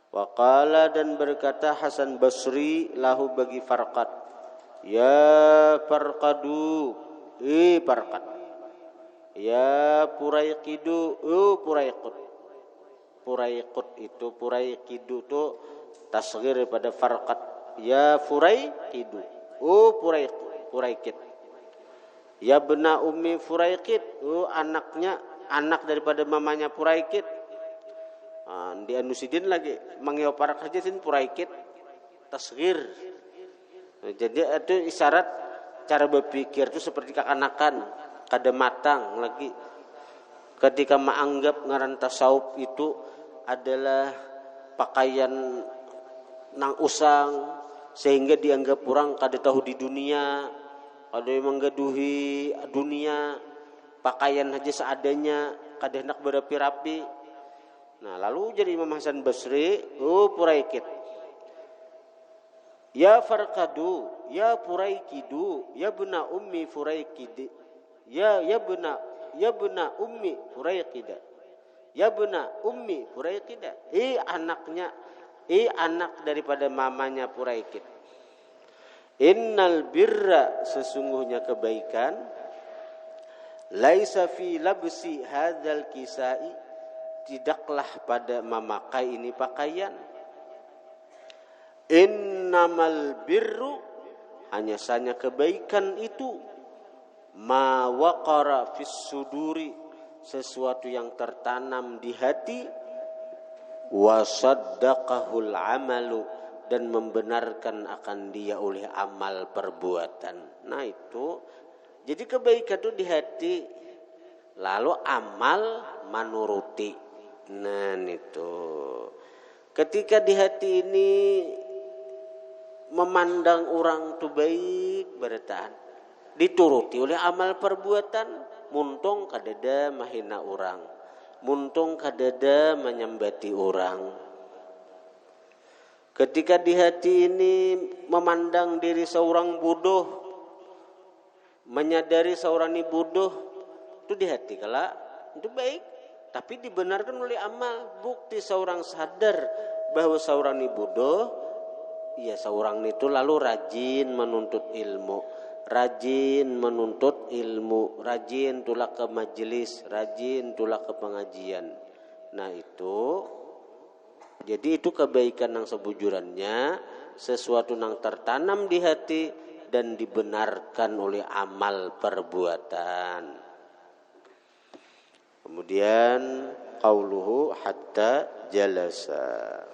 Wa qala dan berkata Hasan Basri lahu bagi Farqad, ya Farqadu, Farqad, ya Puraiqidu, Puraiqud. Puraiqud itu, Puraiqidu itu tasghir pada Farqad. Ya Furaiqidu, Puraiqid. Ya bena ummi Furaiqid, anak daripada mamanya Puraiqid. Di Anusidin lagi mangyoparak saja sin Puraiqid tasghir. Jadi itu isyarat cara berpikir itu seperti kekanakan, kada matang lagi. Ketika menganggap ngaran tasawuf itu adalah pakaian nang usang sehingga dianggap orang kada tahu di dunia, kada menggaduhi dunia, pakaian aja seadanya, kada hendak berapi-rapi. Nah, lalu jadi Imam Hasan Basri, Puraiqid. Ya Farqadu, ya Puraiqidu, ya bena ummi Furaiqid. Ya bena ummi Furaiqida. Ya bena ummi Furaiqida. Anak daripada mamanya Puraiqid. Innal birra, sesungguhnya kebaikan, laisa fi labsi hadzal kisai, tidaklah pada memakai ini pakaian. Innamal birru, hanya saja kebaikan itu, ma waqara fis suduri, sesuatu yang tertanam di hati, wa saddaqahul amalu, dan membenarkan akan dia oleh amal perbuatan. Nah itu, jadi kebaikan itu di hati, lalu amal menuruti. Nah itu, ketika di hati ini memandang orang itu baik, bertahan, dituruti oleh amal perbuatan, muntung kadada mahina orang, muntung kadada menyembati orang. Ketika di hati ini memandang diri seorang bodoh, menyadari seorang ini bodoh, itu di hati kala itu baik, tapi dibenarkan oleh amal. Bukti seorang sadar bahwa seorang ini bodoh, ya seorang itu lalu rajin menuntut ilmu, rajin tulak ke majelis, rajin tulak ke pengajian. Nah itu, jadi itu kebaikan yang sebujurannya, sesuatu yang tertanam di hati dan dibenarkan oleh amal perbuatan. Kemudian qauluhu hatta jalasa.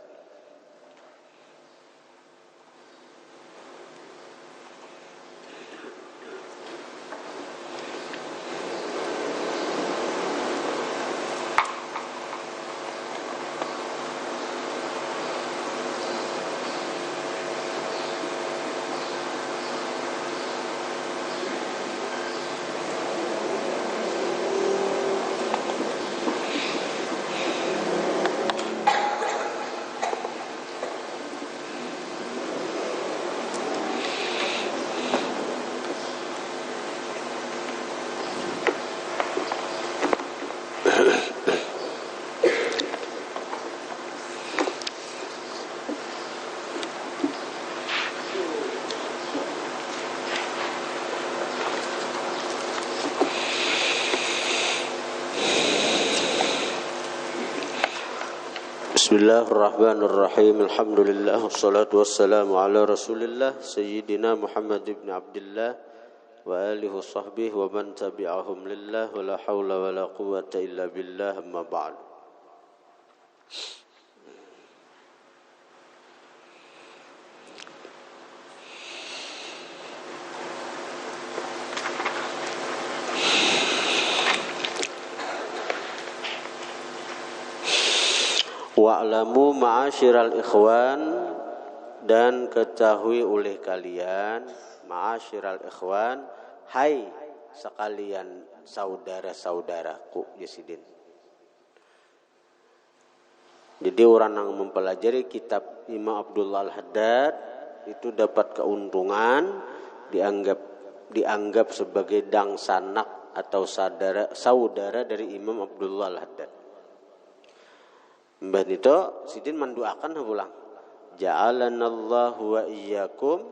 Bismillahirrahmanirrahim. Alhamdulillah wassalatu wassalamu ala Rasulillah sayyidina Muhammad ibn Abdullah wa alihi washabbihi wa man tabi'ahum lillah wa la haula wa la quwwata illa billah, amma ba'd. Wa'lamu ma'asyiral ikhwan, dan ketahui oleh kalian, ma'asyiral ikhwan, hai sekalian saudara-saudaraku Yesidin. Jadi orang yang mempelajari kitab Imam Abdullah Al-Haddad itu dapat keuntungan, dianggap sebagai dang sanak atau saudara dari Imam Abdullah Al-Haddad. Mbah nito sidin mendoakan pulang. Ja'alanallahu wa iyyakum,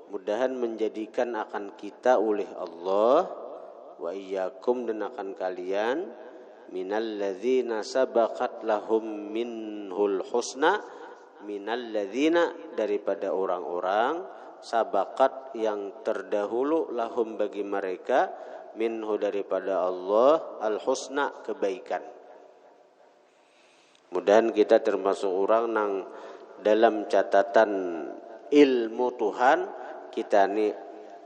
mudahan menjadikan akan kita oleh Allah, wa iyyakum dan akan kalian, minalladzina sabaqat lahum minhul husna, minalladzina daripada orang-orang sabaqat yang terdahulu lahum bagi mereka, minhu daripada Allah, al husna kebaikan. Mudahan kita termasuk orang nang dalam catatan ilmu Tuhan kita ni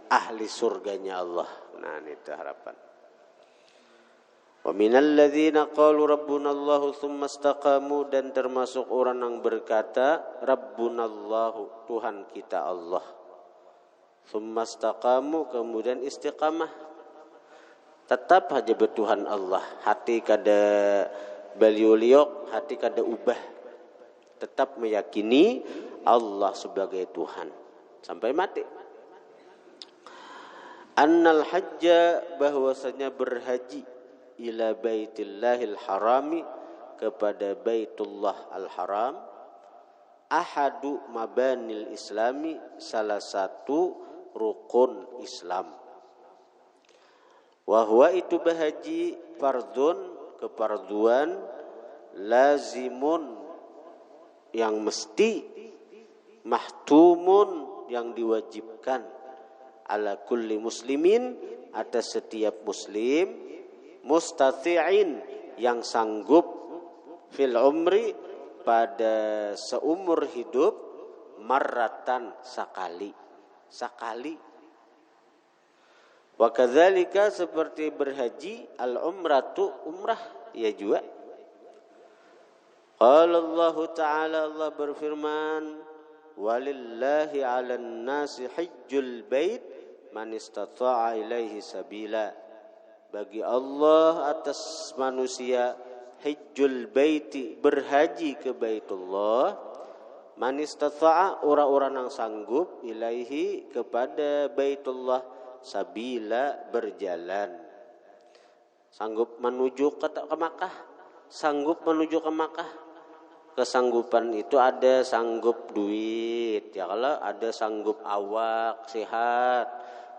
ahli surganya Allah. Nah, itu harapan. Wa minal ladzina qalu rabbunallahu tsumma istaqamu, dan termasuk orang yang berkata rabbunallahu, Tuhan kita Allah. Tsumma istaqamu, kemudian istiqamah. Tetap aja bertuhan Allah, hati kada beliau liok, hati kada ubah, tetap meyakini Allah sebagai Tuhan sampai mati. Annal hajja, bahwasanya berhaji, ila baitillahil harami, kepada baitullah al-haram, ahadu mabanil islami, salah satu rukun Islam. Wa huwa itu berhaji fardun, keparduan, lazimun yang mesti, mahtumun yang diwajibkan, ala kulli muslimin atas setiap muslim, mustati'in yang sanggup, fil umri pada seumur hidup, marratan sekali. Wa kadzalika seperti berhaji, al umratu umrah ya juga. Qala Allah Ta'ala, Allah berfirman, walillahi 'alan nasi hajjul bait man istata'a ilaihi sabila. Bagi Allah atas manusia hajjul baiti, berhaji ke Baitullah, man istata'a orang-orang yang sanggup, ilaihi kepada Baitullah, sabila berjalan, sanggup menuju ke Makkah, sanggup menuju ke Makkah. Kesanggupan itu ada sanggup duit, ya kalau ada sanggup awak sehat,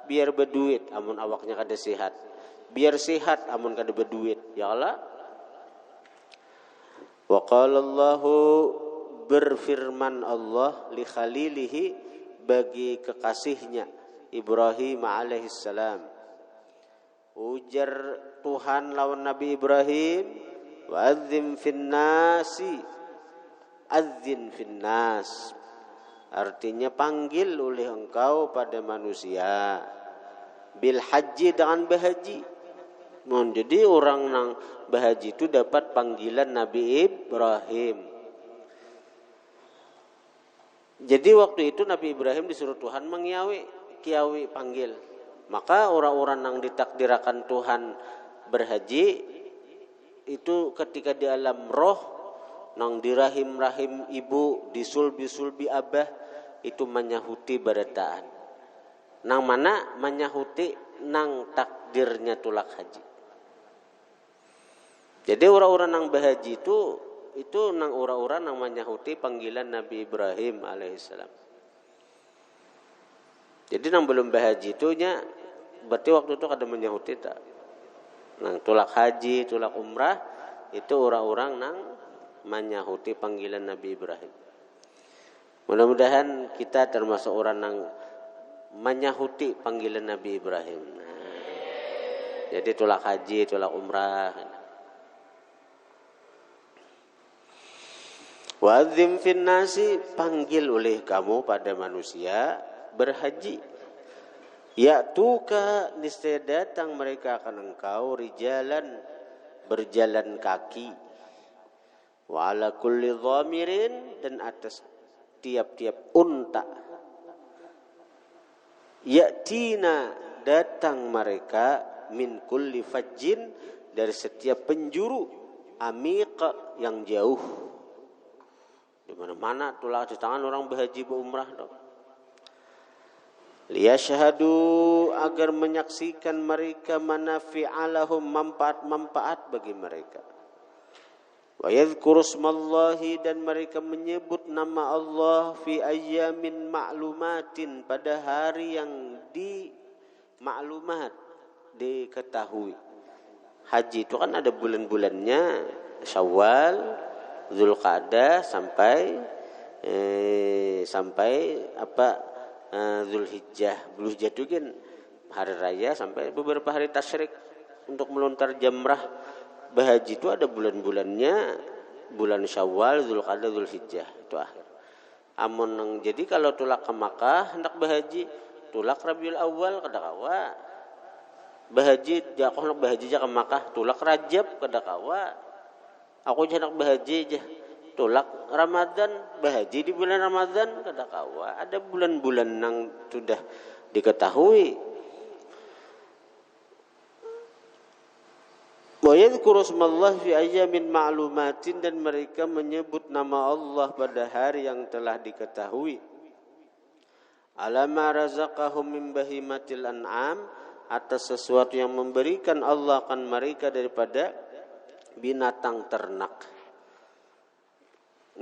biar berduit amun awaknya kada sehat, biar sehat amun kada berduit, ya kalau. Wa qala Allahu, berfirman Allah, li khalilihi bagi kekasihnya Ibrahim alaihissalam. Ujar Tuhan lawan Nabi Ibrahim, wa adzim finnasi, adzin finnas, artinya panggil oleh engkau pada manusia, bil haji dengan berhaji. Jadi orang nang berhaji itu dapat panggilan Nabi Ibrahim. Jadi waktu itu Nabi Ibrahim disuruh Tuhan kiawi panggil. Maka orang-orang yang ditakdirkan Tuhan berhaji itu ketika di alam roh, nang di rahim-rahim ibu, di sulbi-sulbi abah, itu menyahuti barataan. Nang mana menyahuti nang takdirnya tulak haji. Jadi orang-orang yang berhaji itu nang orang-orang yang menyahuti panggilan Nabi Ibrahim alaihissalam. Jadi nang belum berhaji itunya berarti waktu itu kada menyahuti tak. Nang tulak haji, tulak umrah itu orang-orang nang menyahuti panggilan Nabi Ibrahim. Mudah-mudahan kita termasuk orang yang menyahuti panggilan Nabi Ibrahim. Jadi tulak haji, tulak umrah. Wadzim finnasi, panggil oleh kamu pada manusia berhaji. Ya'tuka, niscaya datang mereka akan engkau, rijalan, berjalan kaki. Wa ala kulli dhamirin, dan atas tiap-tiap unta. Ya'tina, datang mereka, min kulli fajjin, dari setiap penjuru, amiqa, yang jauh. Di mana-mana tulak di tangan orang berhaji berumrah dong. liyashhadu agar menyaksikan mereka manafi'alahum manfaat-manfaat bagi mereka. Wa yadhkuru smallahi dan mereka menyebut nama Allah fi ayyamin ma'lumatin pada hari yang diketahui. Haji itu kan ada bulan-bulannya, Syawal, Zulqa'dah sampai Zulhijjah. Zulhijjah itu kan hari raya sampai beberapa hari tasyrik untuk melontar jamrah. Berhaji itu ada bulan-bulannya, bulan Syawal, Zulqa'dah, Zulhijjah itu akhir. Jadi kalau tulak ke Makkah hendak berhaji, tulak Rabiul Awal kada kawa. Berhaji jak hendak berhaji ke Makkah, tulak Rajab kada kawa. Aku hendak berhaji tulak Ramadan, berhaji di bulan Ramadan kada kawa. Ada bulan-bulan yang sudah diketahui. Wa yadhkuru smallahi fi ayyamin ma'lumatin dan mereka menyebut nama Allah pada hari yang telah diketahui. Alama razaqahum min bahimatil an'am, atas sesuatu yang memberikan Allah akan mereka daripada binatang ternak.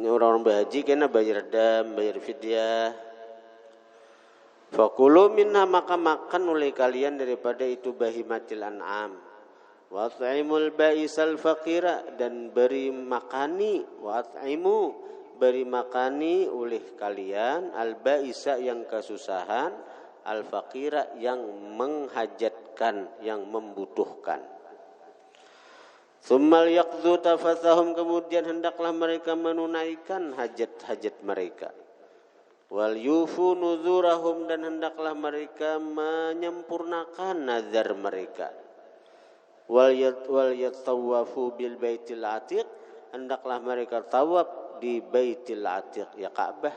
Ini orang-orang berhaji kena bayar dam, bayar fidyah. Fakulu minha, maka makan oleh kalian daripada itu bahimatil an'am. Wat'imul ba'isal faqira, dan beri makani beri makani oleh kalian al ba'isa yang kesusahan, al faqira yang menghajatkan, yang membutuhkan. Tsummal yaqdu tafathahum, kemudian hendaklah mereka menunaikan hajat-hajat mereka. Wal yufu nuzurahum, dan hendaklah mereka menyempurnakan nazar mereka. Wal yatawafu bil baitil atiq, hendaklah mereka tawaf di baitil atiq, ya Ka'bah.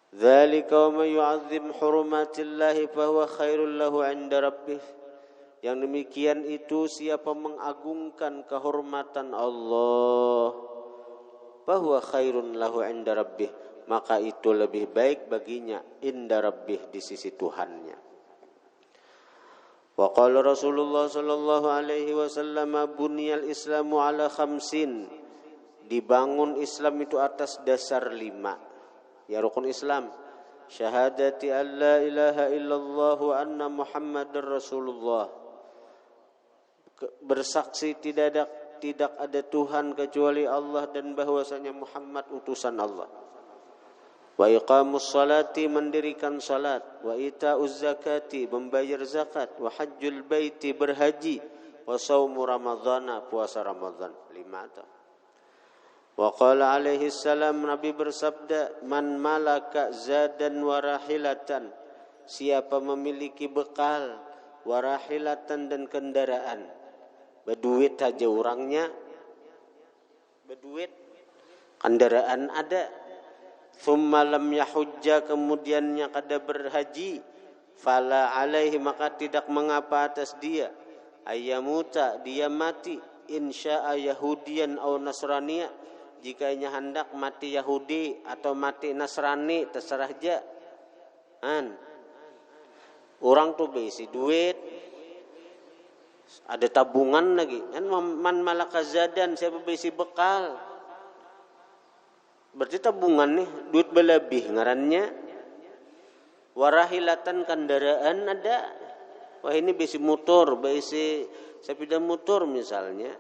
Dzalika wa may yu'azzim hurumatillahi fa huwa khairul lahu 'inda rabbih. Yang demikian itu siapa mengagungkan kehormatan Allah, fa huwa khairun lahu 'inda rabbih, maka itu lebih baik baginya inda rabbih, di sisi Tuhannya. Wa qala Rasulullah sallallahu alaihi wasallam buniyal islamu ala khamsin, dibangun Islam itu atas dasar 5. Ya rukun Islam, syahadati an la ilaha illallah wa anna Muhammadar Rasulullah, bersaksi tidak ada Tuhan kecuali Allah dan bahwasanya Muhammad utusan Allah. Wa iqamus salati, mendirikan salat. Wa ita'uz zakati, membayar zakat. Wa hajjul baiti, berhaji. Wa saumu ramadhana, puasa Ramadan. 5. Wa qala alaihi salam, Nabi bersabda, man malaka zadan wa rahilatan, siapa memiliki bekal, wa rahilatan, dan kendaraan. Berduit saja orangnya, berduit, kendaraan ada. Thumma lam yahujja, kemudiannya kada berhaji, fala alaihi, maka tidak mengapa atas dia, ayyamuta, dia mati, insya'a yahudiyan au nasraniya, jika ia hendak mati Yahudi atau mati Nasrani, terserah aja. Orang tuh berisi duit, ada tabungan lagi. Man malaka zadan, siapa berisi bekal, berarti tabungan nih, duit berlebih ngarannya. Warahilatan, kendaraan ada. Wah ini besi motor, besi sepeda motor misalnya.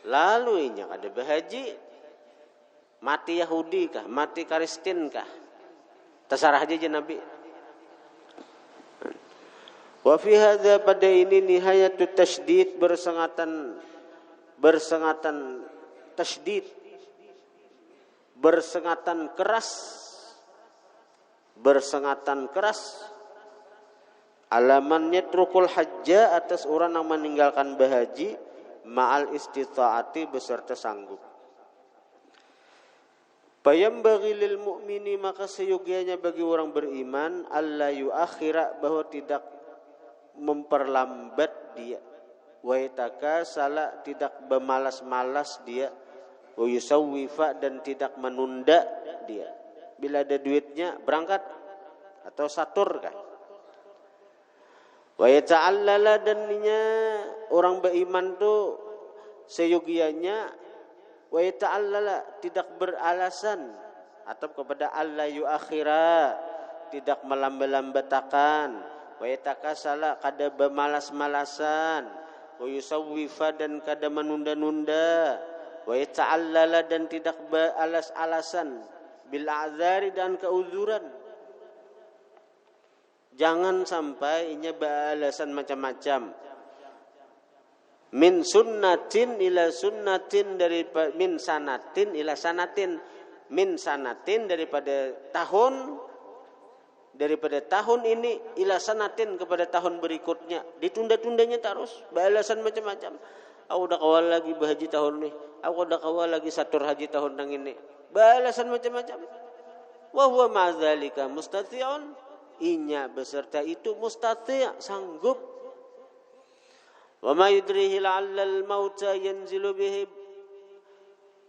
Lalu ini ada berhaji, mati Yahudi kah, mati Kristen kah, terserah aja Nabi. Wa fi hadza, pada ini nihayatut tasydid, bersengatan tasydid, bersengatan keras, alamannya trukul hajja, atas orang yang meninggalkan berhaji, ma'al istita'ati, beserta sanggup. Bayambaghi lil mu'mini, maka seyogianya bagi orang beriman, alla yuakhira, bahwa tidak memperlambat dia, wa yatakasala, tidak bermalas-malas dia, wa yusawwifa, dan tidak menunda dia. Bila ada duitnya berangkat, atau satur kah? Wa yata'allala, dan orang beriman tuh seyogianya wa yata'allala, tidak beralasan atau kepada Allah yuakhira, tidak melambat-lambatakan, wa yatakasala, kada bermalas-malasan, wa yusawwifa, dan kada menunda-nunda, wa yata'allala, dan tidak beralas-alasan, bil a'dzari, dan keuzuran. Jangan sampai inya beralasan macam-macam. Min sunnatin ila sunnatin, min sanatin ila sanatin, min sanatin daripada tahun ini ila sanatin kepada tahun berikutnya, ditunda-tundanya terus, beralasan macam-macam. Aku udah kawal lagi berhaji tahun ini, aku udah kawal lagi satur haji tahun yang ini, beralasan macam-macam. Wa huwa ma'dzalika mustathi'un, inya beserta itu mustati', sanggup. Wa ma yudrihi la'allal mauta yanzilu bihi,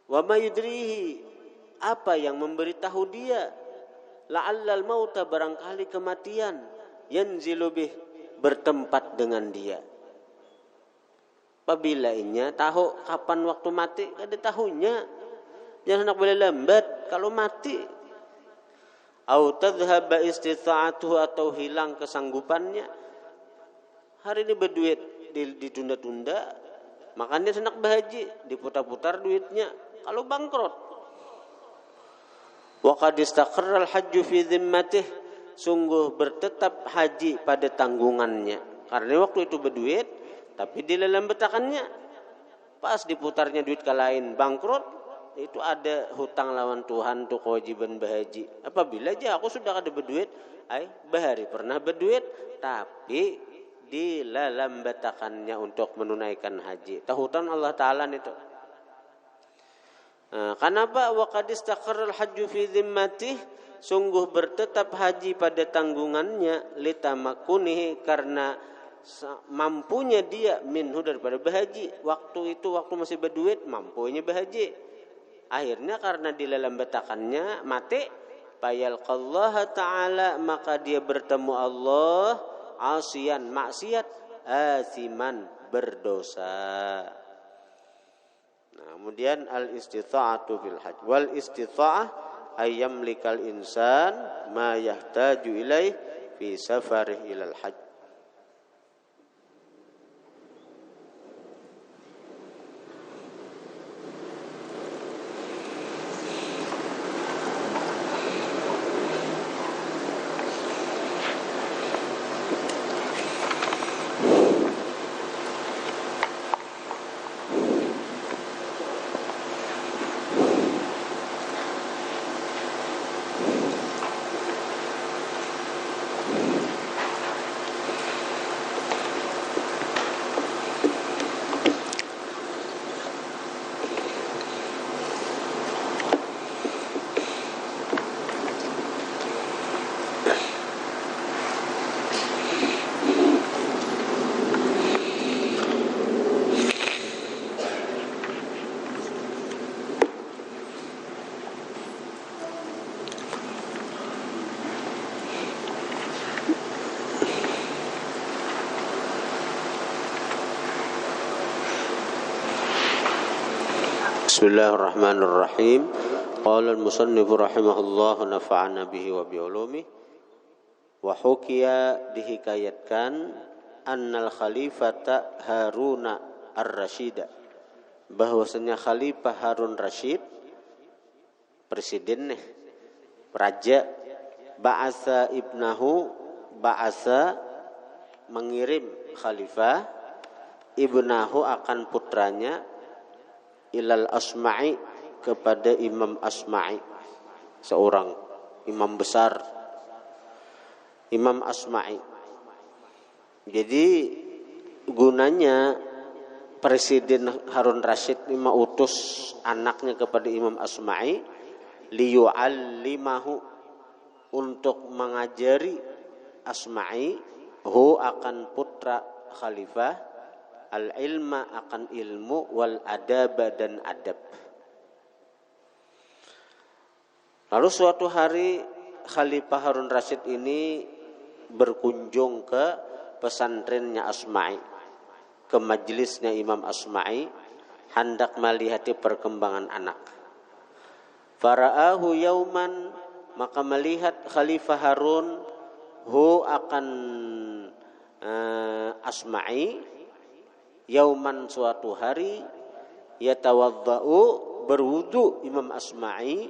wa ma yudrihi, apa yang memberitahu dia, la'allal mauta, barangkali kematian, yanzilu bih, bertempat dengan dia. Apabila inya tahu kapan waktu mati, kada tahunya. Jangan nak boleh lambat kalau mati. Au tadhhaba istita'atuhu, atau hilang kesanggupannya. Hari ini berduit ditunda-tunda, makanya senak berhaji, diputar-putar duitnya. Kalau bangkrut, wa qad istaqarra al-hajju fi dhimmatih, sungguh bertetap haji pada tanggungannya. Karena waktu itu berduit, tapi dilembetakannya. Pas diputarnya duit ke lain, bangkrut, itu ada hutang lawan Tuhan tuh, kewajiban berhaji. Apabila aja aku sudah ada berduit, bahari pernah berduit, tapi dilembetakannya untuk menunaikan haji. Tahutan Allah Ta'ala itu. Kenapa? Wa qad istaqarra al-hajju fi dhimmatih, sungguh bertetap haji pada tanggungannya, litamakunihi, karena mampunya dia, minhu, daripada berhaji. Waktu itu waktu masih berduit, mampunya berhaji. Akhirnya karena dilembetakannya mati, fayalqallaha ta'ala, maka dia bertemu Allah, asian, maksiat, asiman, berdosa. Nah, kemudian al-istitha'atu fil hajj wal istitha'ah ayyamlikal insan ma yahtaju ilaih fi safarih ilal hajj. Bismillahirrahmanirrahim. Qala al-musannif rahimahullah, nafa'ana bihi wa bi ulumihi. Wa hukiya, dihikayatkan, annal khalifata Haruna ar-Rasyida, bahwasanya Khalifah Harun Rashid, presiden nih, raja, ba'asa ibnahu, ba'asa mengirim Khalifah, ibnahu akan putranya, ilal Asma'i, kepada Imam Asma'i, seorang imam besar, Imam Asma'i. Jadi gunanya Presiden Harun Rashid mengutus anaknya kepada Imam Asma'i, liyu'allimahu, untuk mengajari Asma'i, hu, akan putra khalifah, al-ilma, akan ilmu, wal adaba, dan adab. Lalu suatu hari Khalifah Harun Rasyid ini berkunjung ke pesantrennya Asma'i, ke majelisnya Imam Asma'i, hendak melihat perkembangan anak. Fara'ahu yauman, maka melihat Khalifah Harun akan Asma'i yauman, suatu hari, yatawadda'u, berwudu Imam Asma'i,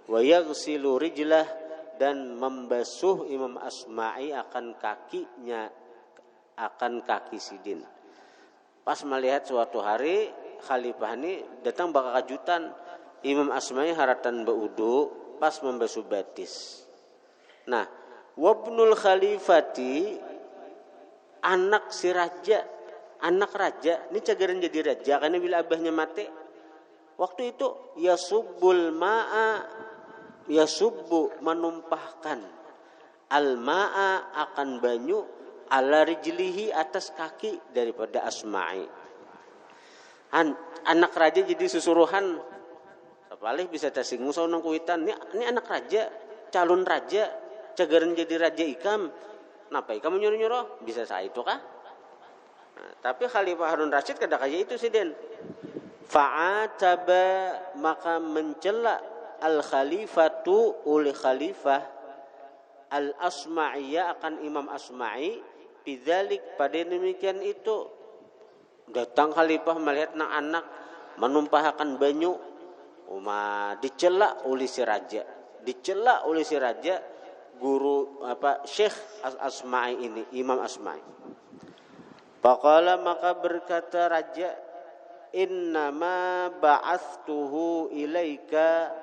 wa yaghsilu rijlah, dan membasuh Imam Asma'i akan kakinya, akan kaki sidin. Pas melihat suatu hari Khalifah ini datang bakal kejutan, Imam Asma'i haratan berwudu pas membasuh batis. Nah, wabnul khalifati, anak si raja, anak raja, ini cagaran jadi raja karena bila abahnya mati. Waktu itu yasubbul ma'a, yasubbu, menumpahkan, al ma'a, akan banyu, ala rijlihi, atas kaki daripada Asma'i. Anak raja jadi susuruhan, apalagi bisa tersinggung saunang kuitan, ini anak raja, calon raja, cagaran jadi raja ikam. Kenapa ikam nyuruh-nyuruh? Bisa saya itu kah? Nah, tapi Khalifah Harun Rasyid kada kaya itu sih den. Fa'ataba, maka mencela al-khalifatu, oleh khalifah, al-Asma'iyya, akan Imam Asma'i, bidzalik, pada demikian itu. Datang khalifah melihat anak menumpahkan banyu, dicela oleh si raja, dicela oleh si raja, guru Syekh Asma'i ini, Imam Asma'i. Faqala, maka berkata raja, innama ba'athtuhu ilaika,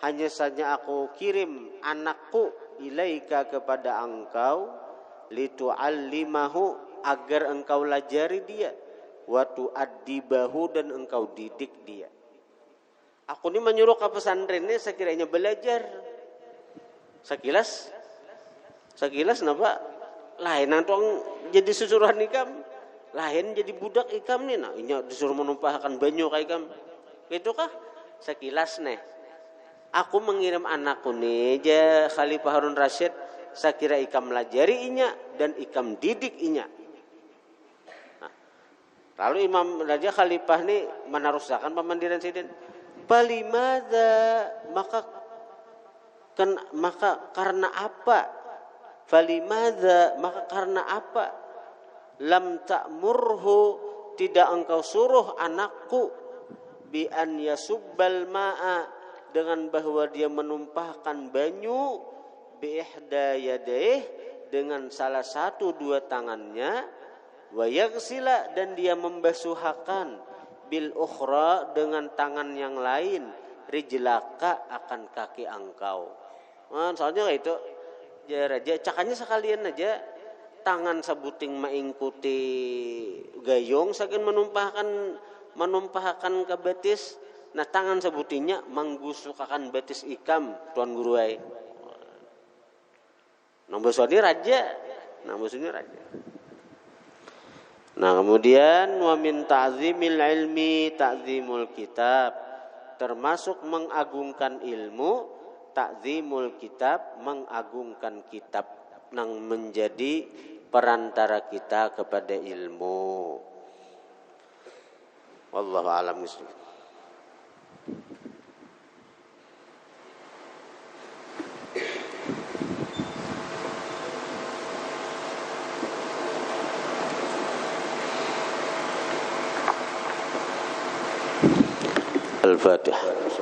hanya saja aku kirim anakku ilaika, kepada engkau, litu'allimahu, agar engkau lajari dia, wa tu'addibahu, dan engkau didik dia. Aku ini menyuruh ke pesantrennya sekiranya belajar. Sekilas napa? Lain nantong jadi susuruhan ikam, lain jadi budak ikam nih. Nah, ini disuruh menumpahkan banyu ka ikam. Itukah? Sekilas nih. Aku mengirim anakku nih, ja Khalifah Harun Rasyid, sakira ikam melajari inya dan ikam didik inya. Nah, lalu Imam Raja Khalifah nih meneruskan pemandiran sidin. Falimada, maka karena apa? Falimada, maka karena apa? Lam ta'murhu, tidak engkau suruh anakku, bi an yasubbal ma'a, dengan bahwa dia menumpahkan banyu, bi ihda yadaih, dengan salah satu dua tangannya, wa yaghsila, dan dia membasuhakan, bil ukhra, dengan tangan yang lain, rijlaka, akan kaki engkau. Nah, soalnya itu ya raja cakanya sekalian aja, tangan sebuting mengikuti gayung saking menumpahkan ke betis. Nah, tangan sebutingnya menggusukakan betis ikam tuan guru ai. Nombor suami raja. Nah, kemudian wa min ta'zimil ilmi ta'zimul kitab, termasuk mengagungkan ilmu, ta'zimul kitab, mengagungkan kitab yang menjadi perantara kita kepada ilmu. Wallahu a'lam bishawab. Al-Fatihah.